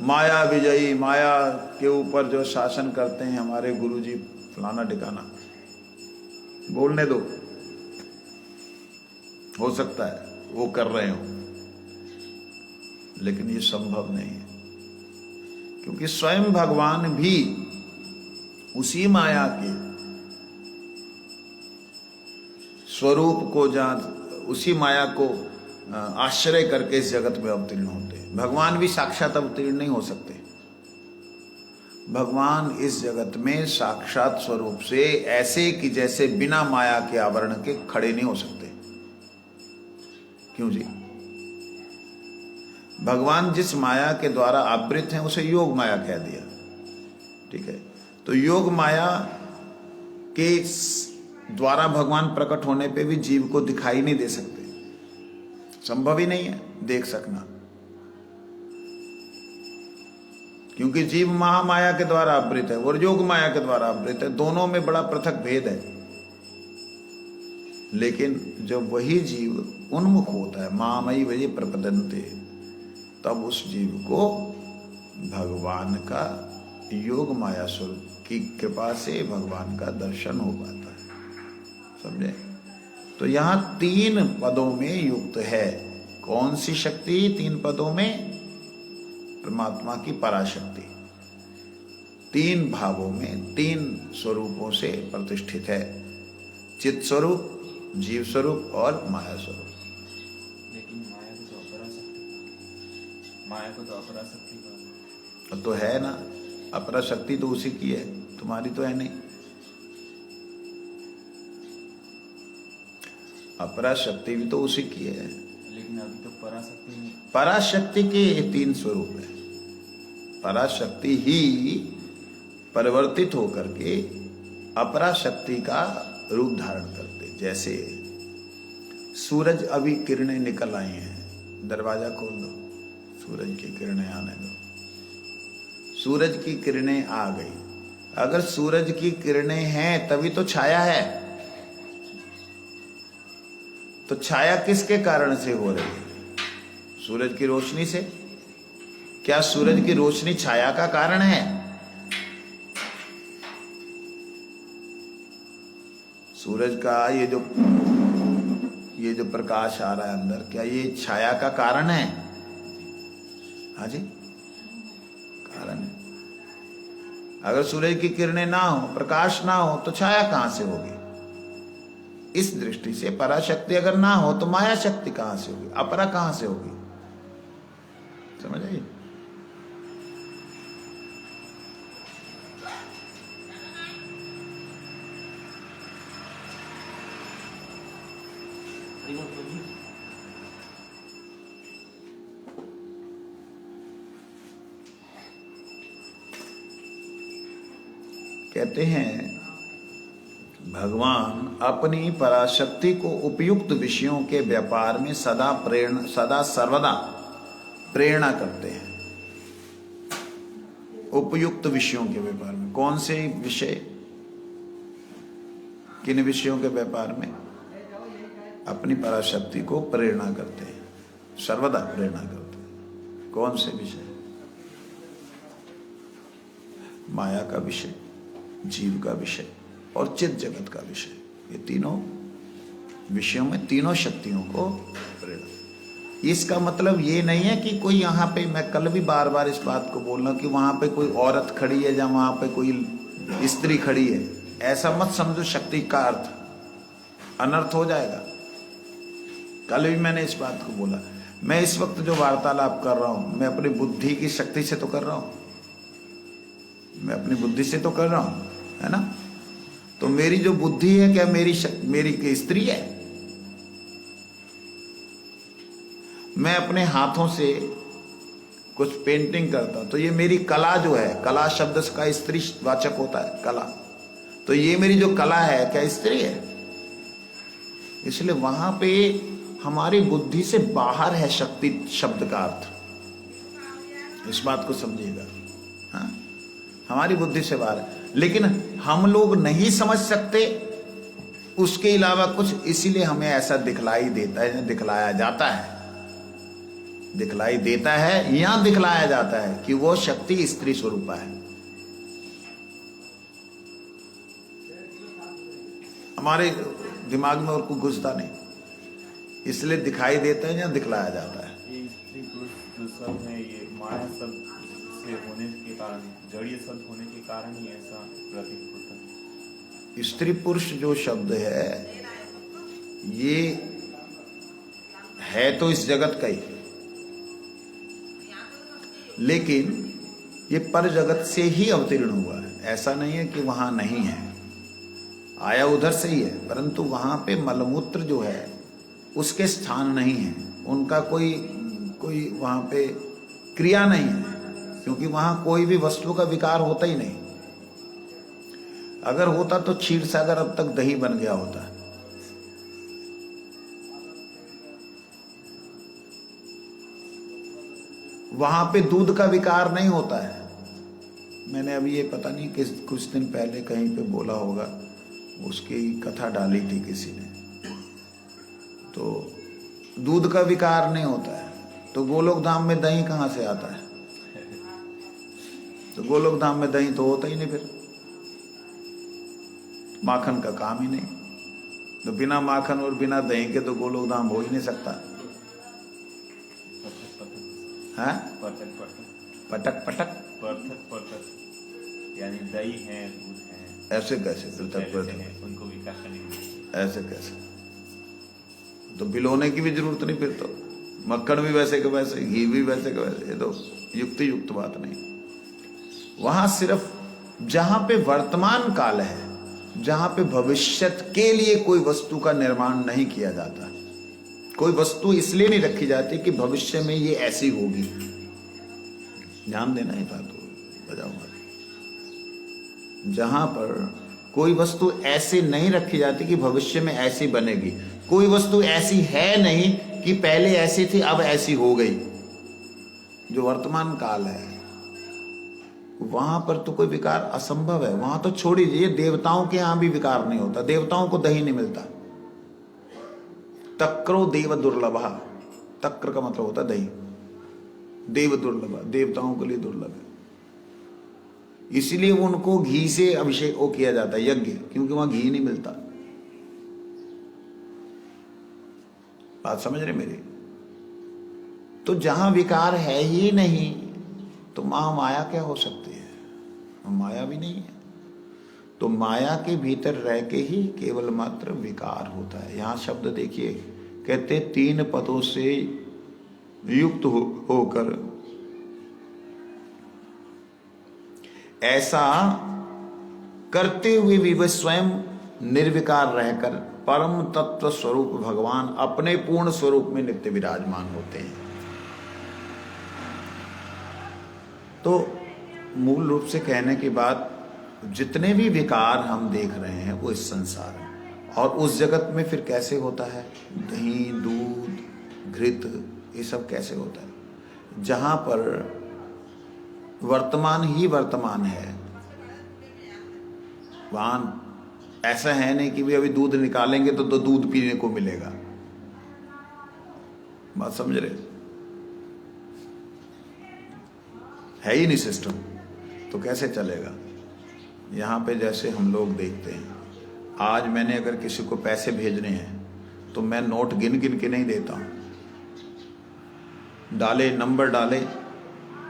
माया विजयी, माया के ऊपर जो शासन करते हैं हमारे गुरुजी फलाना ठिकाना, बोलने दो, हो सकता है वो कर रहे हो, लेकिन ये संभव नहीं है। क्योंकि स्वयं भगवान भी उसी माया के स्वरूप को उसी माया को आश्रय करके इस जगत में अवतीर्ण होते हैं। भगवान भी साक्षात अवतीर्ण नहीं हो सकते। भगवान इस जगत में साक्षात स्वरूप से ऐसे कि जैसे बिना माया के आवरण के खड़े नहीं हो सकते। क्यों जी? भगवान जिस माया के द्वारा आवृत हैं उसे योग माया कह दिया, ठीक है। तो योग माया के द्वारा भगवान प्रकट होने पे भी जीव को दिखाई नहीं दे सकते, संभव ही नहीं है देख सकना। क्योंकि जीव महामाया के द्वारा आवृत है और योग माया के द्वारा आवृत है, दोनों में बड़ा पृथक भेद है। लेकिन जब वही जीव उन्मुख होता है, महामयी वही प्रपदन्ते, तब उस जीव को भगवान का योग माया स्वरूप की कृपा से भगवान का दर्शन हो पाता है, समझे। तो यहां 3 पदों में युक्त है। कौन सी शक्ति 3 पदों में? परमात्मा की पराशक्ति 3 भावों में 3 स्वरूपों से प्रतिष्ठित है। चित्त स्वरूप, जीव स्वरूप और माया स्वरूप। लेकिन माया को तो अपराशक्ति तो है ना, अपराशक्ति तो उसी की है, तुम्हारी तो है नहीं। अपराशक्ति भी तो उसी की है, लेकिन अभी तो पराशक्ति नहीं। पराशक्ति के 3 स्वरूप है। पराशक्ति ही परिवर्तित होकर के अपराशक्ति का रूप धारण करते। जैसे सूरज अभी किरणें निकल आई हैं, दरवाजा खोल दो, सूरज की किरणें आने दो। सूरज की किरणें आ गई। अगर सूरज की किरणें हैं तभी तो छाया है। तो छाया किसके कारण से हो रही है? सूरज की रोशनी से। क्या सूरज की रोशनी छाया का कारण है? सूरज का ये जो प्रकाश आ रहा है अंदर, क्या ये छाया का कारण है? हाँ जी, कारण है। अगर सूरज की किरणें ना हो, प्रकाश ना हो, तो छाया कहां से होगी? इस दृष्टि से पराशक्ति अगर ना हो तो माया शक्ति कहां से होगी? अपरा कहां से होगी? समझ आइए। कहते हैं भगवान अपनी पराशक्ति को उपयुक्त विषयों के व्यापार में सदा सर्वदा प्रेरणा करते हैं। उपयुक्त विषयों के व्यापार में, कौन से विषय, किन विषयों के व्यापार में? अपनी पराशक्ति को प्रेरणा करते हैं, सर्वदा प्रेरणा करते हैं। कौन से विषय? माया का विषय, जीव का विषय और चित जगत का विषय। ये तीनों विषयों में तीनों शक्तियों को प्रेरणा। इसका मतलब ये नहीं है कि कोई यहाँ पे, मैं कल भी बार बार इस बात को बोल रहा हूं कि वहां पे कोई औरत खड़ी है या वहां पे कोई स्त्री खड़ी है, ऐसा मत समझो। शक्ति का अर्थ अनर्थ हो जाएगा। कल भी मैंने इस बात को बोला। मैं इस वक्त जो वार्तालाप कर रहा हूं, मैं अपनी बुद्धि की शक्ति से तो कर रहा हूं, मैं अपनी बुद्धि से तो कर रहा हूं, है ना? तो मेरी जो बुद्धि है, क्या मेरी स्त्री है? मैं अपने हाथों से कुछ पेंटिंग करता हूं तो ये मेरी कला जो है, कला शब्द का स्त्री वाचक होता है, कला। तो ये मेरी जो कला है, क्या स्त्री है? इसलिए वहां पे हमारी बुद्धि से बाहर है शक्ति शब्द का अर्थ। इस बात को समझिएगा। हाँ, हमारी बुद्धि से बाहर है, लेकिन हम लोग नहीं समझ सकते उसके अलावा कुछ, इसीलिए हमें ऐसा दिखलाई देता है, दिखलाया जाता है, दिखलाई देता है या दिखलाया जाता है कि वो शक्ति स्त्री स्वरूपा है। हमारे दिमाग में और कुछ घुसता नहीं, इसलिए दिखाई देता है या दिखलाया जाता है। ये स्त्री पुरुष जो सब है, ये माया सब से होने के कारण, जड़ीय सब होने के कारण ही ऐसा प्रतीत होता है। स्त्री पुरुष जो शब्द है, ये है तो इस जगत का ही, लेकिन ये पर जगत से ही अवतीर्ण हुआ है। ऐसा नहीं है कि वहां नहीं है, आया उधर से ही है, परंतु वहां पे मलमूत्र जो है उसके स्थान नहीं है, उनका कोई वहां पे क्रिया नहीं है, क्योंकि वहां कोई भी वस्तु का विकार होता ही नहीं। अगर होता तो क्षीर सागर अब तक दही बन गया होता। वहां पे दूध का विकार नहीं होता है। मैंने अभी ये पता नहीं कुछ दिन पहले कहीं पे बोला होगा, उसकी कथा डाली थी किसी ने, तो दूध का विकार नहीं होता है, तो गोलोक धाम में दही कहां से आता है? तो गोलोक धाम में दही तो होता ही नहीं, फिर माखन का काम ही नहीं, तो बिना माखन और बिना दही के तो गोलोक धाम हो ही नहीं सकता है। पटक पटक यानी दही है, दूध है, ऐसे कैसे? पृथक उनको विकास नहीं, ऐसे कैसे? तो बिलोने की भी जरूरत नहीं, फिर तो मक्खन भी वैसे के वैसे, घी भी वैसे के वैसे, ये तो युक्त बात नहीं। वहां सिर्फ जहां पे वर्तमान काल है, जहां पे भविष्यत के लिए कोई वस्तु का निर्माण नहीं किया जाता, कोई वस्तु इसलिए नहीं रखी जाती कि भविष्य में ये ऐसी होगी। ध्यान देना ही बात को बजाऊंगा। जहां पर कोई वस्तु ऐसी नहीं रखी जाती कि भविष्य में ऐसी बनेगी, कोई वस्तु ऐसी है नहीं कि पहले ऐसी थी अब ऐसी हो गई, जो वर्तमान काल है, वहां पर तो कोई विकार असंभव है। वहां तो छोड़ दीजिए, देवताओं के यहां भी विकार नहीं होता, देवताओं को दही नहीं मिलता। तक्रो देव दुर्लभा, तक्र का मतलब होता दही, देव दुर्लभ, देवताओं के लिए दुर्लभ है, इसीलिए उनको घी से अभिषेक वो किया जाता है, यज्ञ, क्योंकि वहां घी नहीं मिलता। बात समझ रहे मेरी? तो जहां विकार है ही नहीं, तो माया क्या हो सकती है? माया भी नहीं है, तो माया के भीतर रह के ही केवल मात्र विकार होता है। यहां शब्द देखिए, कहते 3 पदों से युक्त होकर ऐसा करते हुए भी वह स्वयं निर्विकार रहकर परम तत्व स्वरूप भगवान अपने पूर्ण स्वरूप में नित्य विराजमान होते हैं। तो मूल रूप से कहने की बात जितने भी विकार हम देख रहे हैं वो इस संसार में, और उस जगत में फिर कैसे होता है, दही दूध घृत ये सब कैसे होता है, जहां पर वर्तमान ही वर्तमान है, वहां ऐसा है नहीं कि भी अभी दूध निकालेंगे तो दूध पीने को मिलेगा। बात समझ रहे, है ही नहीं सिस्टम, तो कैसे चलेगा। यहां पे जैसे हम लोग देखते हैं, आज मैंने अगर किसी को पैसे भेजने हैं तो मैं नोट गिन गिन के नहीं देता हूं, डाले नंबर डाले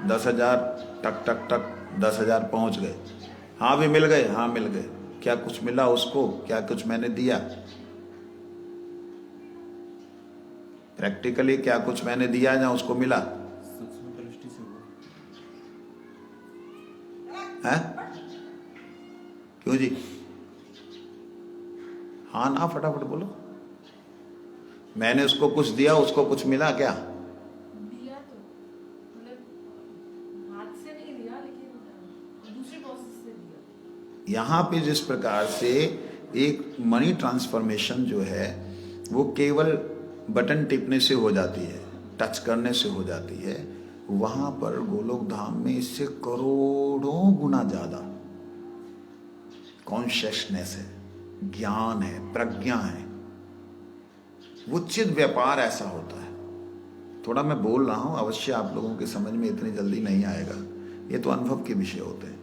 10,000 टक टक टक 10,000 पहुंच गए, हाँ भी मिल गए, हाँ मिल गए, क्या कुछ मिला उसको, क्या कुछ मैंने दिया, प्रैक्टिकली क्या कुछ मैंने दिया या उसको मिला सूक्ष्म दृष्टि से हुआ। है? क्यों जी, हाँ ना फटाफट बोलो। मैंने उसको कुछ दिया, उसको कुछ मिला क्या? दिया तो मतलब हाथ से नहीं दिया, लेकिन दूसरे प्रोसेस से दिया। यहाँ पे जिस प्रकार से एक मनी ट्रांसफॉर्मेशन जो है वो केवल बटन टिपने से हो जाती है, टच करने से हो जाती है, वहां पर गोलोक धाम में इससे करोड़ों गुना ज्यादा कॉन्शियसनेस है, ज्ञान है, प्रज्ञा है, वो चिद व्यापार ऐसा होता है। थोड़ा मैं बोल रहा हूं, अवश्य आप लोगों के समझ में इतनी जल्दी नहीं आएगा, ये तो अनुभव के विषय होते हैं।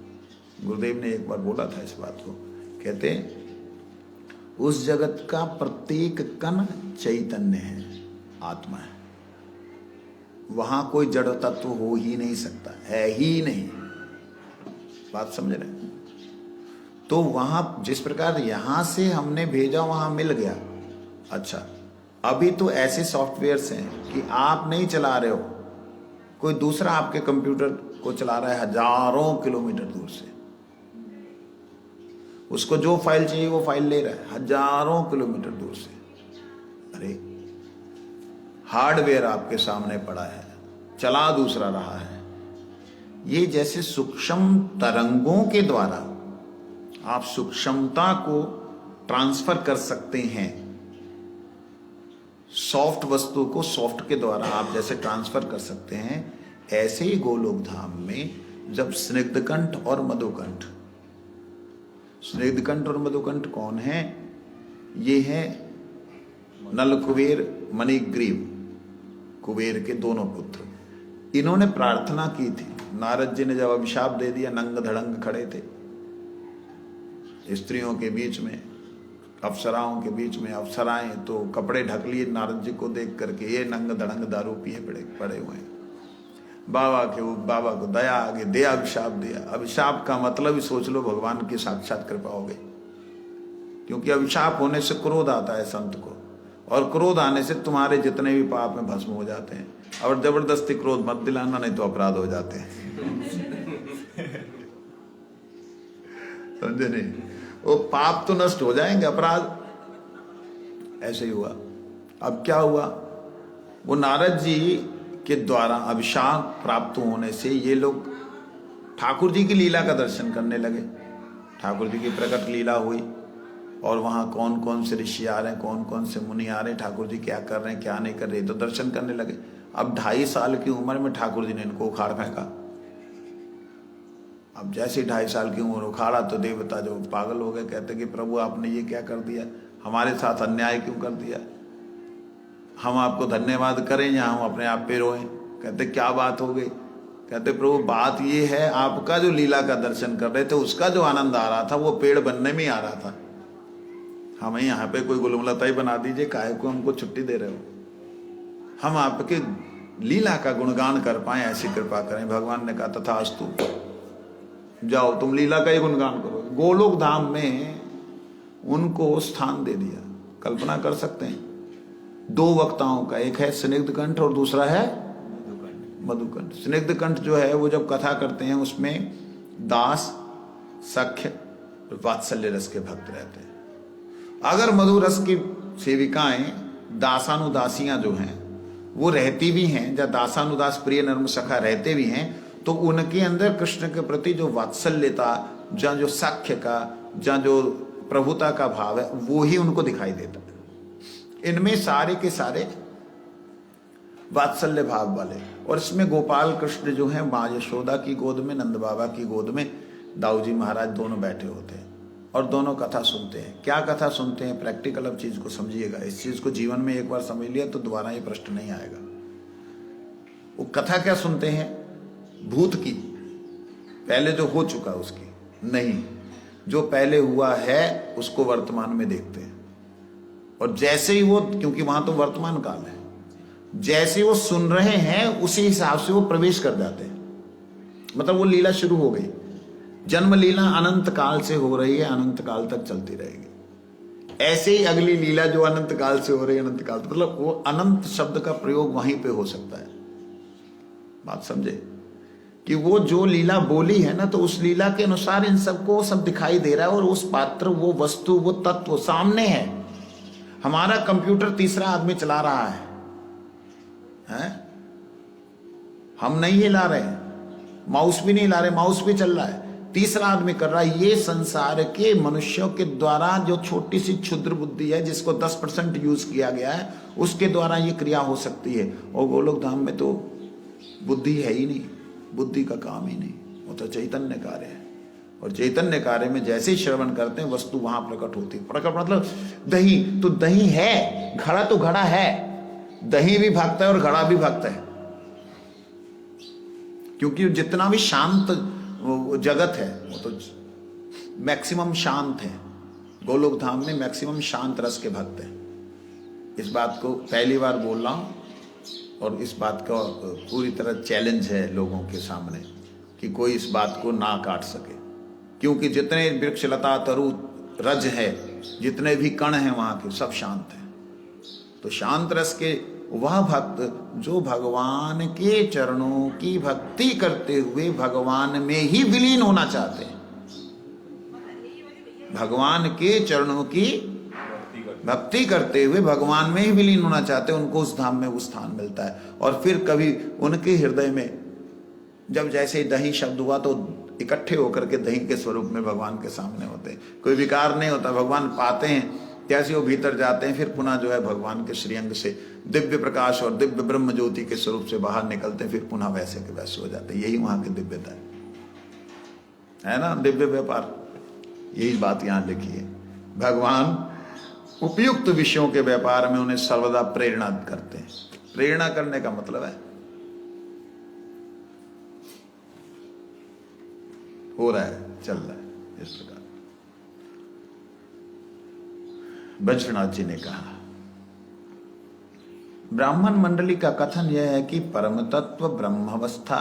गुरुदेव ने एक बार बोला था इस बात को, कहते उस जगत का प्रत्येक कण चैतन्य है, आत्मा है, वहां कोई जड़ तत्व हो ही नहीं सकता, है ही नहीं। बात समझ रहे हैं? तो वहां जिस प्रकार यहां से हमने भेजा वहां मिल गया। अच्छा, अभी तो ऐसे सॉफ्टवेयर्स हैं कि आप नहीं चला रहे हो, कोई दूसरा आपके कंप्यूटर को चला रहा है हजारों किलोमीटर दूर से, उसको जो फाइल चाहिए वो फाइल ले रहा है हजारों किलोमीटर दूर से। अरे हार्डवेयर आपके सामने पड़ा है, चला दूसरा रहा है। ये जैसे सूक्ष्म तरंगों के द्वारा आप सूक्ष्मता को ट्रांसफर कर सकते हैं, सॉफ्ट वस्तु को सॉफ्ट के द्वारा आप जैसे ट्रांसफर कर सकते हैं, ऐसे ही गोलोक धाम में जब स्निग्धकंठ और मधुकंठ, स्निग्धकंठ और मधुकंठ कौन है? ये है नल कुबेर मणिग्रीव, कुबेर के दोनों पुत्र। इन्होंने प्रार्थना की थी, नारद जी ने जब अभिशाप दे दिया, नंग धड़ंग खड़े थे स्त्रियों के बीच में, अप्सराओं के बीच में, अप्सराएं तो कपड़े ढक लिए नारद जी को देख करके, ये नंग धड़ंग दारू पिए पड़े हुए हैं। बाबा को दया आगे दे अभिशाप दिया। अभिशाप का मतलब ही सोच लो भगवान की साक्षात कृपा हो गई, क्योंकि अभिशाप होने से क्रोध आता है संत को, और क्रोध आने से तुम्हारे जितने भी पाप में भस्म हो जाते हैं। और जबरदस्ती क्रोध मत दिलाना, नहीं तो अपराध हो जाते हैं। समझे नहीं? वो पाप तो नष्ट हो जाएंगे, अपराध ऐसे ही हुआ। अब क्या हुआ? वो नारद जी के द्वारा अभिशाप प्राप्त होने से ये लोग ठाकुर जी की लीला का दर्शन करने लगे। ठाकुर जी की प्रकट लीला हुई, और वहां कौन कौन से ऋषि आ रहे हैं, कौन कौन से मुनि आ रहे हैं, ठाकुर जी क्या कर रहे हैं क्या नहीं कर रहे, तो दर्शन करने लगे। अब 2.5 साल की उम्र में ठाकुर जी ने इनको उखाड़ फेंका। अब जैसे 2.5 साल की उम्र उखाड़ा तो देवता जो पागल हो गए, कहते कि प्रभु आपने ये क्या कर दिया, हमारे साथ अन्याय क्यों कर दिया, हम आपको धन्यवाद करें या हम अपने आप पे रोएं। कहते क्या बात हो गई? कहते प्रभु बात ये है, आपका जो लीला का दर्शन कर रहे थे उसका जो आनंद आ रहा था वो पेड़ बनने में ही आ रहा था, हमें यहाँ पे कोई गुलमलता ही बना दीजिए, काहे को हमको छुट्टी दे रहे हो, हम आपके लीला का गुणगान कर पाए, ऐसी कृपा करें। भगवान ने कहा तथास्तु, जाओ तुम लीला का ही गुणगान करो। गोलोक धाम में उनको स्थान दे दिया। कल्पना कर सकते हैं, 2 वक्ताओं का, एक है स्निग्धकंठ और दूसरा है मधुकंठ। स्निग्धकंठ जो है वो जब कथा करते हैं उसमें दास, सख्य, वात्सल्य रस के भक्त रहते हैं। अगर मधु रस की सेविकाएं, दासानुदासियां जो हैं वो रहती भी हैं, या दासानुदास प्रिय नर्म सखा रहते भी हैं, तो उनके अंदर कृष्ण के प्रति जो वात्सल्यता, जहाँ जो साख्य का, जहाँ जो प्रभुता का भाव है, वो ही उनको दिखाई देता है। इनमें सारे के सारे वात्सल्य भाव वाले, और इसमें गोपाल कृष्ण जो है माँ यशोदा की गोद में, नंद बाबा की गोद में दाऊ जी महाराज दोनों बैठे होते हैं और दोनों कथा सुनते हैं। क्या कथा सुनते हैं? प्रैक्टिकल अब चीज को समझिएगा। इस चीज को जीवन में एक बार समझ लिया तो दोबारा ये प्रश्न नहीं आएगा। वो कथा क्या सुनते हैं? भूत की, पहले जो हो चुका उसकी नहीं, जो पहले हुआ है उसको वर्तमान में देखते हैं। और जैसे ही वो, क्योंकि वहां तो वर्तमान काल है, जैसे वो सुन रहे हैं उसी हिसाब से वो प्रवेश कर जाते हैं। मतलब वो लीला शुरू हो गई। जन्म लीला अनंत काल से हो रही है, अनंत काल तक चलती रहेगी। ऐसे ही अगली लीला जो अनंत काल से हो रही है, अनंत काल, मतलब वो अनंत शब्द का प्रयोग वहीं पे हो सकता है। बात समझे कि वो जो लीला बोली है ना, तो उस लीला के अनुसार इन सबको सब दिखाई दे रहा है, और उस पात्र, वो वस्तु, वो तत्व सामने है। हमारा कंप्यूटर तीसरा आदमी चला रहा है, हम नहीं हिला रहे हैं, माउस भी नहीं हिला रहे, माउस भी चल रहा है, तीसरा आदमी कर रहा है। ये संसार के मनुष्यों के द्वारा जो छोटी सी क्षुद्र बुद्धि है, जिसको 10% यूज किया गया है, उसके द्वारा ये क्रिया हो सकती है। और गोलोक धाम में तो बुद्धि है ही नहीं, बुद्धि का काम ही नहीं, वो तो चैतन्य कार्य है। और चैतन्य कार्य में जैसे ही श्रवण करते हैं वस्तु वहां प्रकट होती है। प्रकट मतलब दही, तो दही है, घड़ा तो घड़ा है, दही भी भागता है और घड़ा भी भागता है। क्योंकि जितना भी शांत जगत है वो तो मैक्सिमम शांत है। गोलोक धाम में मैक्सिमम शांत रस के भक्त हैं। इस बात को पहली बार बोल रहा हूं, और इस बात का पूरी तरह चैलेंज है लोगों के सामने कि कोई इस बात को ना काट सके। क्योंकि जितने वृक्ष, लता, तरु, रज है, जितने भी कण हैं वहां के, सब शांत हैं। तो शांत रस के वह भक्त जो भगवान के चरणों की भक्ति करते हुए भगवान में ही विलीन होना चाहते हैं, भगवान के चरणों की भक्ति करते हुए भगवान में ही विलीन होना चाहते हैं, उनको उस धाम में वो स्थान मिलता है। और फिर कभी उनके हृदय में जब जैसे दही शब्द हुआ तो इकट्ठे होकर के दही के स्वरूप में भगवान के सामने होते हैं। कोई विकार नहीं होता, भगवान पाते हैं कैसे वो भीतर जाते हैं, फिर पुनः जो है भगवान के श्रीअंग से दिव्य प्रकाश और दिव्य ब्रह्म ज्योति के स्वरूप से बाहर निकलते हैं, फिर पुनः वैसे के वैसे हो जाते हैं। यही वहां की दिव्यता है ना, दिव्य व्यापार। यही बात यहां लिखी है। भगवान उपयुक्त विषयों के व्यापार में उन्हें सर्वदा प्रेरणा करते हैं। प्रेरणा करने का मतलब है हो रहा है, चल रहा है। इस प्रकार बज्रनाथ जी ने कहा। ब्राह्मण मंडली का कथन यह है कि परम तत्व ब्रह्मावस्था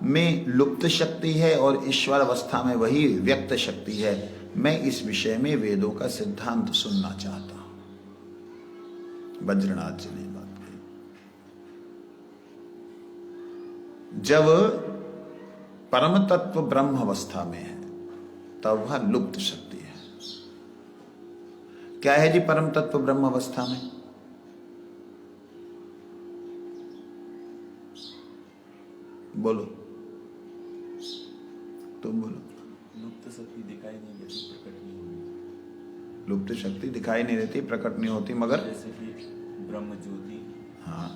में लुप्त शक्ति है और ईश्वर अवस्था में वही व्यक्त शक्ति है। मैं इस विषय में वेदों का सिद्धांत सुनना चाहता हूं। बज्रनाथ जी ने बात कही। जब परम तत्व ब्रह्म अवस्था में है तब वह लुप्त शक्ति है। क्या है जी परम तत्व ब्रह्म अवस्था में? बोलो, तुम बोलो। लुप्त शक्ति दिखाई नहीं देती, प्रकट नहीं होती। लुप्त शक्ति दिखाई नहीं देती, प्रकट नहीं होती, मगर जैसे कि ब्रह्म ज्योति, हाँ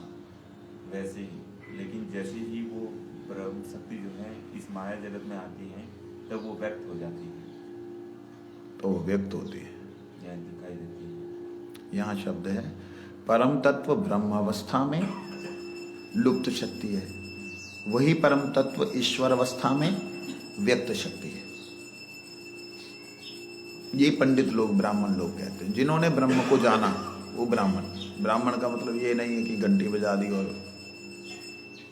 वैसे ही। लेकिन जैसे ही वो ब्रह्म शक्ति जो है इस माया जगत में आती है तब वो व्यक्त हो जाती है, तो वो व्यक्त होती है, या दिखाई देती है। यहाँ शब्द है परम तत्व ब्रह्म अवस्था में लुप्त शक्ति है, वही परम तत्व ईश्वर अवस्था में व्यक्त शक्ति है। ये पंडित लोग, ब्राह्मण लोग कहते हैं। जिन्होंने ब्रह्म को जाना वो ब्राह्मण। ब्राह्मण का मतलब ये नहीं है कि घंटी बजा दी और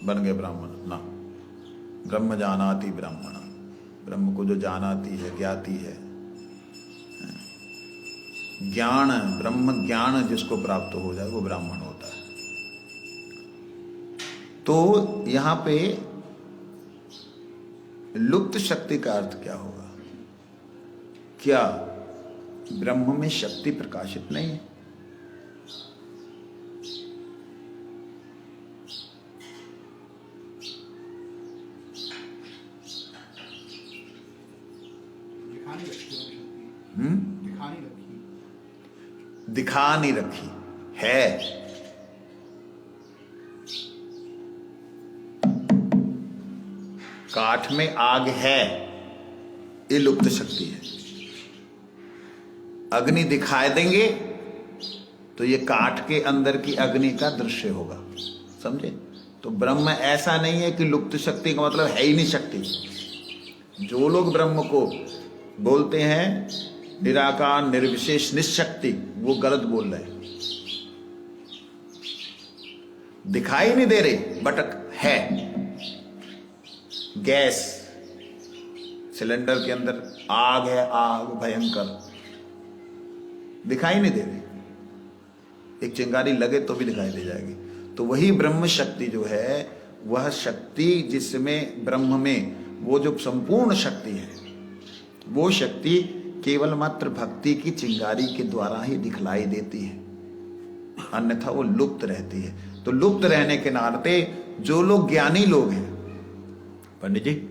बन गए ब्राह्मण ना। ब्रह्म जानाति ब्राह्मण, ब्रह्म को जो जानाती है, ज्ञाती है, ज्ञान, ब्रह्म ज्ञान जिसको प्राप्त हो जाए वो ब्राह्मण होता है। तो यहां पे लुप्त शक्ति का अर्थ क्या होगा? क्या ब्रह्म में शक्ति प्रकाशित नहीं है? दिखा नहीं रखी, दिखा नहीं रखी है। काठ में आग है, ये लुप्त शक्ति है। अग्नि दिखाई देंगे तो ये काठ के अंदर की अग्नि का दृश्य होगा, समझे? तो ब्रह्म ऐसा नहीं है कि लुप्त शक्ति का मतलब है ही नहीं शक्ति। जो लोग ब्रह्म को बोलते हैं निराकार निर्विशेष निशक्ति, वो गलत बोल रहे हैं। दिखाई नहीं दे रही बट है। गैस सिलेंडर के अंदर आग है, आग भयंकर, दिखाई नहीं दे रही। एक चिंगारी लगे तो भी दिखाई दे जाएगी। तो वही ब्रह्म शक्ति जो है, वह शक्ति जिसमें ब्रह्म में वो जो संपूर्ण शक्ति है, वो शक्ति केवल मात्र भक्ति की चिंगारी के द्वारा ही दिखलाई देती है, अन्यथा वो लुप्त रहती है। तो लुप्त रहने के नाते जो लोग ज्ञानी लोग हैं, पंडित जी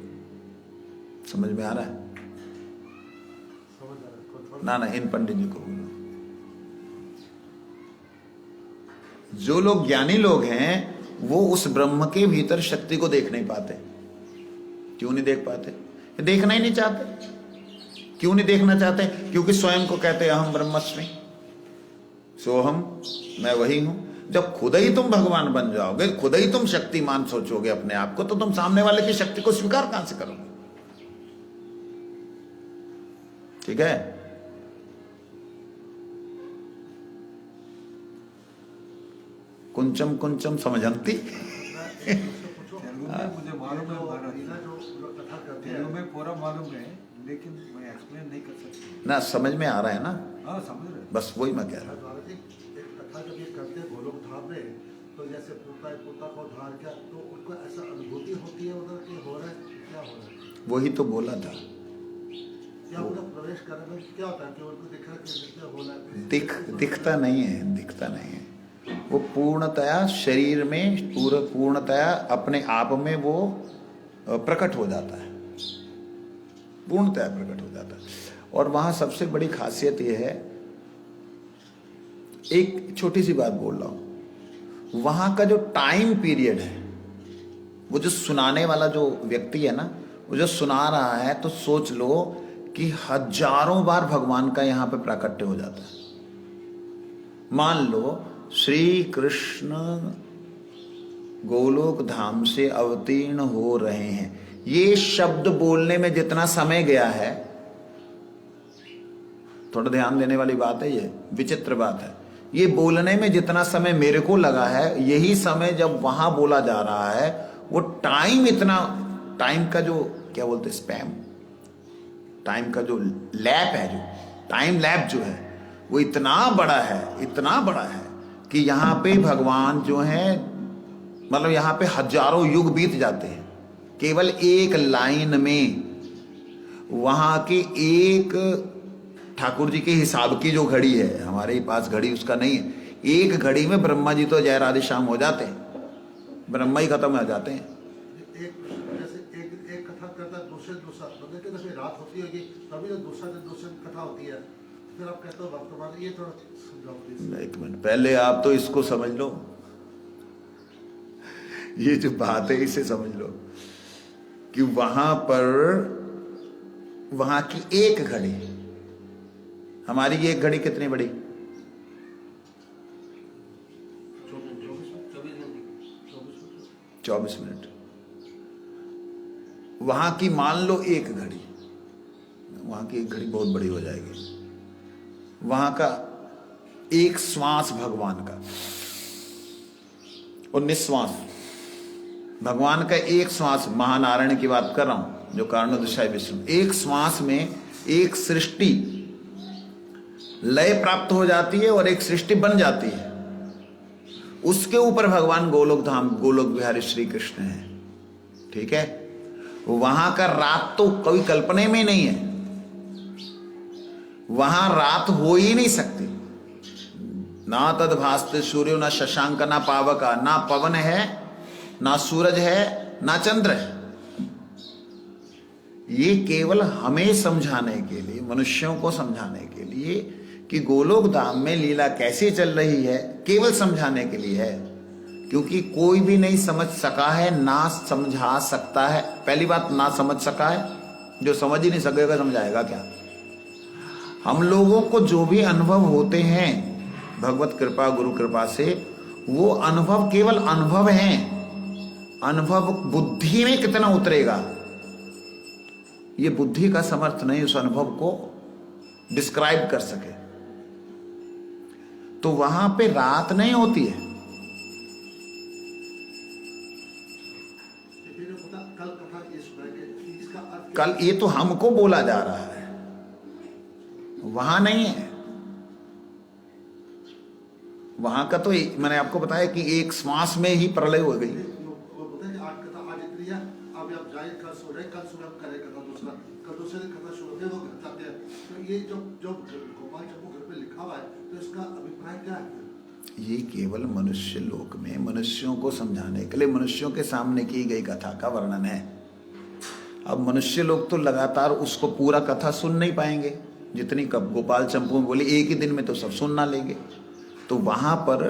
समझ में आ रहा है? ना इन पंडित जी को बोलो। जो लोग ज्ञानी लोग हैं वो उस ब्रह्म के भीतर शक्ति को देख नहीं पाते। क्यों नहीं देख पाते? देखना ही नहीं चाहते। क्यों नहीं देखना चाहते? क्योंकि स्वयं को कहते हैं अहम ब्रह्मस्मि, सोहम, मैं वही हूं। जब खुद ही तुम भगवान बन जाओगे, खुद ही तुम शक्तिमान सोचोगे अपने आप को, तो तुम सामने वाले की शक्ति को स्वीकार कहां से करोगे? ठीक है? कुंचम कुंचम समझंती। मुझे मालूम है, तेलुगु में पूरा मालूम है, लेकिन मैं एक्सप्लेन नहीं कर सकता। ना समझ में आ रहा है ना? हाँ समझ रहे। बस वही मैं कह रहा हूँ। एक कथा जब ये करते गोलोक धाम में, तो जैसे पोता को धार किया, तो उनको ऐसा अनुभूति होती है उधर कि हो रहा है, क्या हो रहा है? वही तो बोला था। क्या उधर प्रवेश करने में क्या होता है कि उनको दिख रहा है कि क्या हो रहा है? दिखता नहीं है, दिखता नहीं है। वो पूर्णतया शरीर में पूर्णतया अपने आप में वो प्रकट हो जाता है, पूर्णतया प्रकट हो जाता है। और वहां सबसे बड़ी खासियत यह है, एक छोटी सी बात बोल रहा हूं, वहां का जो टाइम पीरियड है, वो जो सुनाने वाला जो व्यक्ति है ना, वो जो सुना रहा है, तो सोच लो कि हजारों बार भगवान का यहां पे प्राकट्य हो जाता है। मान लो श्री कृष्ण गोलोक धाम से अवतीर्ण हो रहे हैं, ये शब्द बोलने में जितना समय गया है, थोड़ा ध्यान देने वाली बात है, ये विचित्र बात है। ये बोलने में जितना समय मेरे को लगा है, यही समय जब वहां बोला जा रहा है, वो टाइम इतना, टाइम का जो क्या बोलते स्पैम, टाइम का जो लैप है, जो टाइम लैप जो है, वो इतना बड़ा है, इतना बड़ा है कि यहाँ पे भगवान जो है, मतलब यहाँ पे हजारों युग बीत जाते हैं केवल एक लाइन में। वहां की एक ठाकुर जी के हिसाब की जो घड़ी है, हमारे पास घड़ी उसका नहीं है, एक घड़ी में ब्रह्मा जी तो जय राधे श्याम हो जाते हैं, ब्रह्मा ही खत्म हो जाते हैं। एक कथा करता है, दूसरा मतलब कि रात होती होगी, तभी तो दूसरी कथा होती है, फिर आप कहते हो वर्तमान। ये थोड़ा समझाओ। एक मिनट, पहले आप तो इसको समझ लो, ये जो बात है इसे समझ लो कि वहां पर, वहां की एक घड़ी, हमारी ये एक घड़ी कितनी बड़ी? 24 मिनट। वहां की मान लो एक घड़ी, वहां की एक घड़ी बहुत बड़ी हो जाएगी। वहां का एक श्वास भगवान का और निश्वास, भगवान का एक श्वास, महानारायण की बात कर रहा हूं जो कारणोदशाय विष्णु, एक श्वास में एक सृष्टि लय प्राप्त हो जाती है और एक सृष्टि बन जाती है। उसके ऊपर भगवान गोलोक धाम, गोलोक बिहारी श्री कृष्ण है। ठीक है? वहां का रात तो कभी कल्पना में नहीं है, वहां रात हो ही नहीं सकती। ना तद भास्ते सूर्य, ना शशांक, ना पावका, ना पवन है, ना सूरज है, ना चंद्र है। ये केवल हमें समझाने के लिए, मनुष्यों को समझाने के लिए कि गोलोक धाम में लीला कैसे चल रही है, केवल समझाने के लिए है। क्योंकि कोई भी नहीं समझ सका है, ना समझा सकता है। पहली बात, ना समझ सका है, जो समझ ही नहीं सकेगा समझाएगा क्या। हम लोगों को जो भी अनुभव होते हैं भगवत कृपा, गुरु कृपा से, वो अनुभव केवल अनुभव हैं। अनुभव बुद्धि में कितना उतरेगा, ये बुद्धि का समर्थ नहीं उस अनुभव को डिस्क्राइब कर सके। तो वहां पे रात नहीं होती है। कल कथा ये सुना कि इसका अर्थ कल ये तो हमको बोला जा रहा है, वहां नहीं है। वहां का तो मैंने आपको बताया कि एक श्वास में ही प्रलय हो गई। वो बोलते हैं कि आज कथा आज इतनी है, अब आप जाए कल सो रहे, कल सुबह करें कथा दूसरा, कल दूसरे दिन कथा शुरू होते वो घर जाते हैं। तो ये जो गोपाल चंपू घर पे लिखा हुआ है, तो इसका अभिप्राय क्या है? ये केवल मनुष्य लोक में मनुष्यों को समझाने के लिए मनुष्यों के सामने की गई कथा का वर्णन है। अब मनुष्य लोग तो लगातार उसको पूरा कथा सुन नहीं पाएंगे, जितनी कब गोपाल चंपू में बोली एक ही दिन में तो सब सुन ना लेंगे। तो वहां पर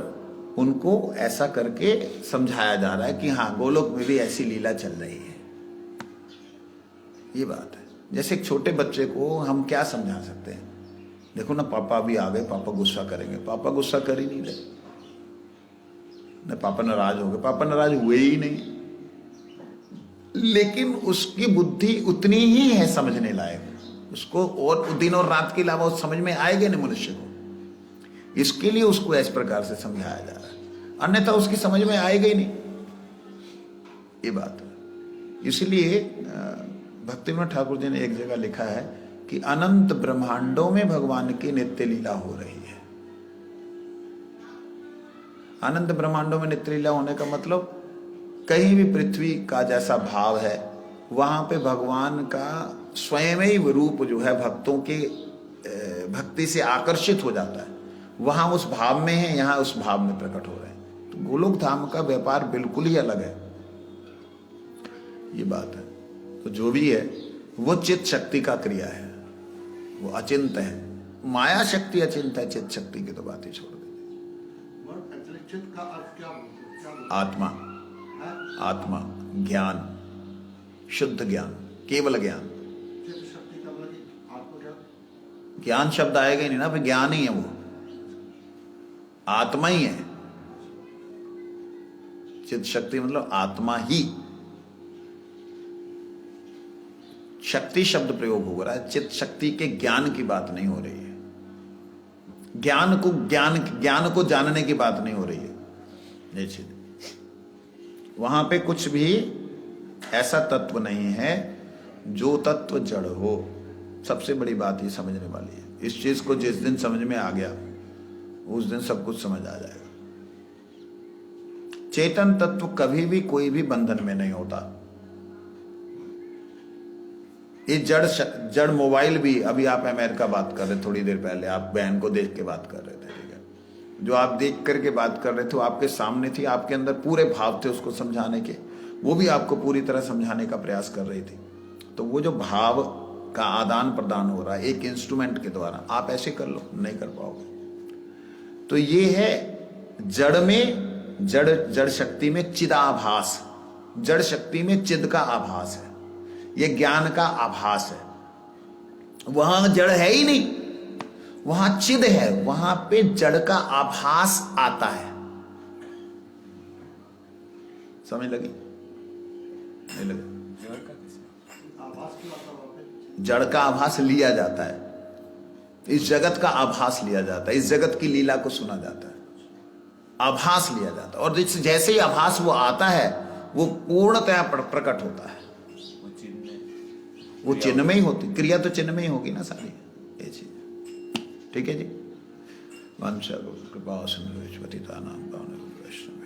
उनको ऐसा करके समझाया जा रहा है कि हाँ, गोलोक में भी ऐसी लीला चल रही है। ये बात है। जैसे एक छोटे बच्चे को हम क्या समझा सकते हैं, देखो ना पापा भी आ गए, पापा गुस्सा करेंगे, पापा गुस्सा कर ही नहीं रहे, न पापा नाराज हो गए, पापा नाराज हुए ही नहीं। लेकिन उसकी बुद्धि उतनी ही है समझने लायक, उसको और दिन और रात के अलावा समझ में आएगा नहीं मनुष्य को। इसके लिए उसको इस प्रकार से समझाया जा रहा है, अन्यथा उसकी समझ में आएगा ही नहीं। ये बात है। इसलिए भक्तिविनोद ठाकुर जी ने एक जगह लिखा है कि अनंत ब्रह्मांडों में भगवान की नित्य लीला हो रही है। अनंत ब्रह्मांडों में नित्य लीला होने का मतलब कहीं भी पृथ्वी का जैसा भाव है, वहां पे भगवान का स्वयं ही रूप जो है भक्तों के भक्ति से आकर्षित हो जाता है। वहां उस भाव में है, यहां उस भाव में प्रकट हो रहे हैं। तो गोलोक धाम का व्यापार बिल्कुल ही अलग है। ये बात है। तो जो भी है वो चित्त शक्ति का क्रिया है, वो अचिंत है। माया शक्ति अचिंत है, चित्त शक्ति की तो बात ही छोड़ दे। चित्त का अर्थ क्या बोलते? आत्मा, आत्मा, ज्ञान, शुद्ध ज्ञान, केवल ज्ञान। चित्त शक्ति का मतलब आत्मज्ञान। ज्ञान शब्द आएगा ही नहीं ना, फिर ज्ञान ही है, वो आत्मा ही है। चित्त शक्ति मतलब आत्मा ही। शक्ति शब्द प्रयोग हो रहा है, चित्त शक्ति के ज्ञान की बात नहीं हो रही है। ज्ञान को जानने की बात नहीं हो रही है। देखिए, वहां पे कुछ भी ऐसा तत्व नहीं है जो तत्व जड़ हो। सबसे बड़ी बात ये समझने वाली है। इस चीज को जिस दिन समझ में आ गया उस दिन सब कुछ समझ आ जाएगा। चेतन तत्व कभी भी कोई भी बंधन में नहीं होता। ये जड़ मोबाइल भी, अभी आप अमेरिका बात कर रहे, थोड़ी देर पहले आप बहन को देख के बात कर रहे थे, ठीक है। जो आप देख करके बात कर रहे थे वो आपके सामने थी, आपके अंदर पूरे भाव थे उसको समझाने के, वो भी आपको पूरी तरह समझाने का प्रयास कर रही थी। तो वो जो भाव का आदान प्रदान हो रहा है एक इंस्ट्रूमेंट के द्वारा, आप ऐसे कर लो, नहीं कर पाओगे। तो ये है जड़ में, जड़ शक्ति में चिदाभास, जड़ शक्ति में चिद का आभास है, ये ज्ञान का आभास है। वहां जड़ है ही नहीं, वहां चिद है, वहां पे जड़ का आभास आता है। समझ लगी? नहीं लगी? आभास क्यों आता है वहाँ पे? जड़ का आभास लिया जाता है, इस जगत का आभास लिया जाता है, इस जगत की लीला को सुना जाता है, आभास लिया जाता है। और जैसे ही आभास वो आता है वो पूर्णतया प्रकट होता है। वो चिन्ह में ही होती, क्रिया तो चिन्ह में ही होगी ना सारी ये चीज। ठीक है जी। वंश कृपा सिंधु नाम पावन वैष्णव।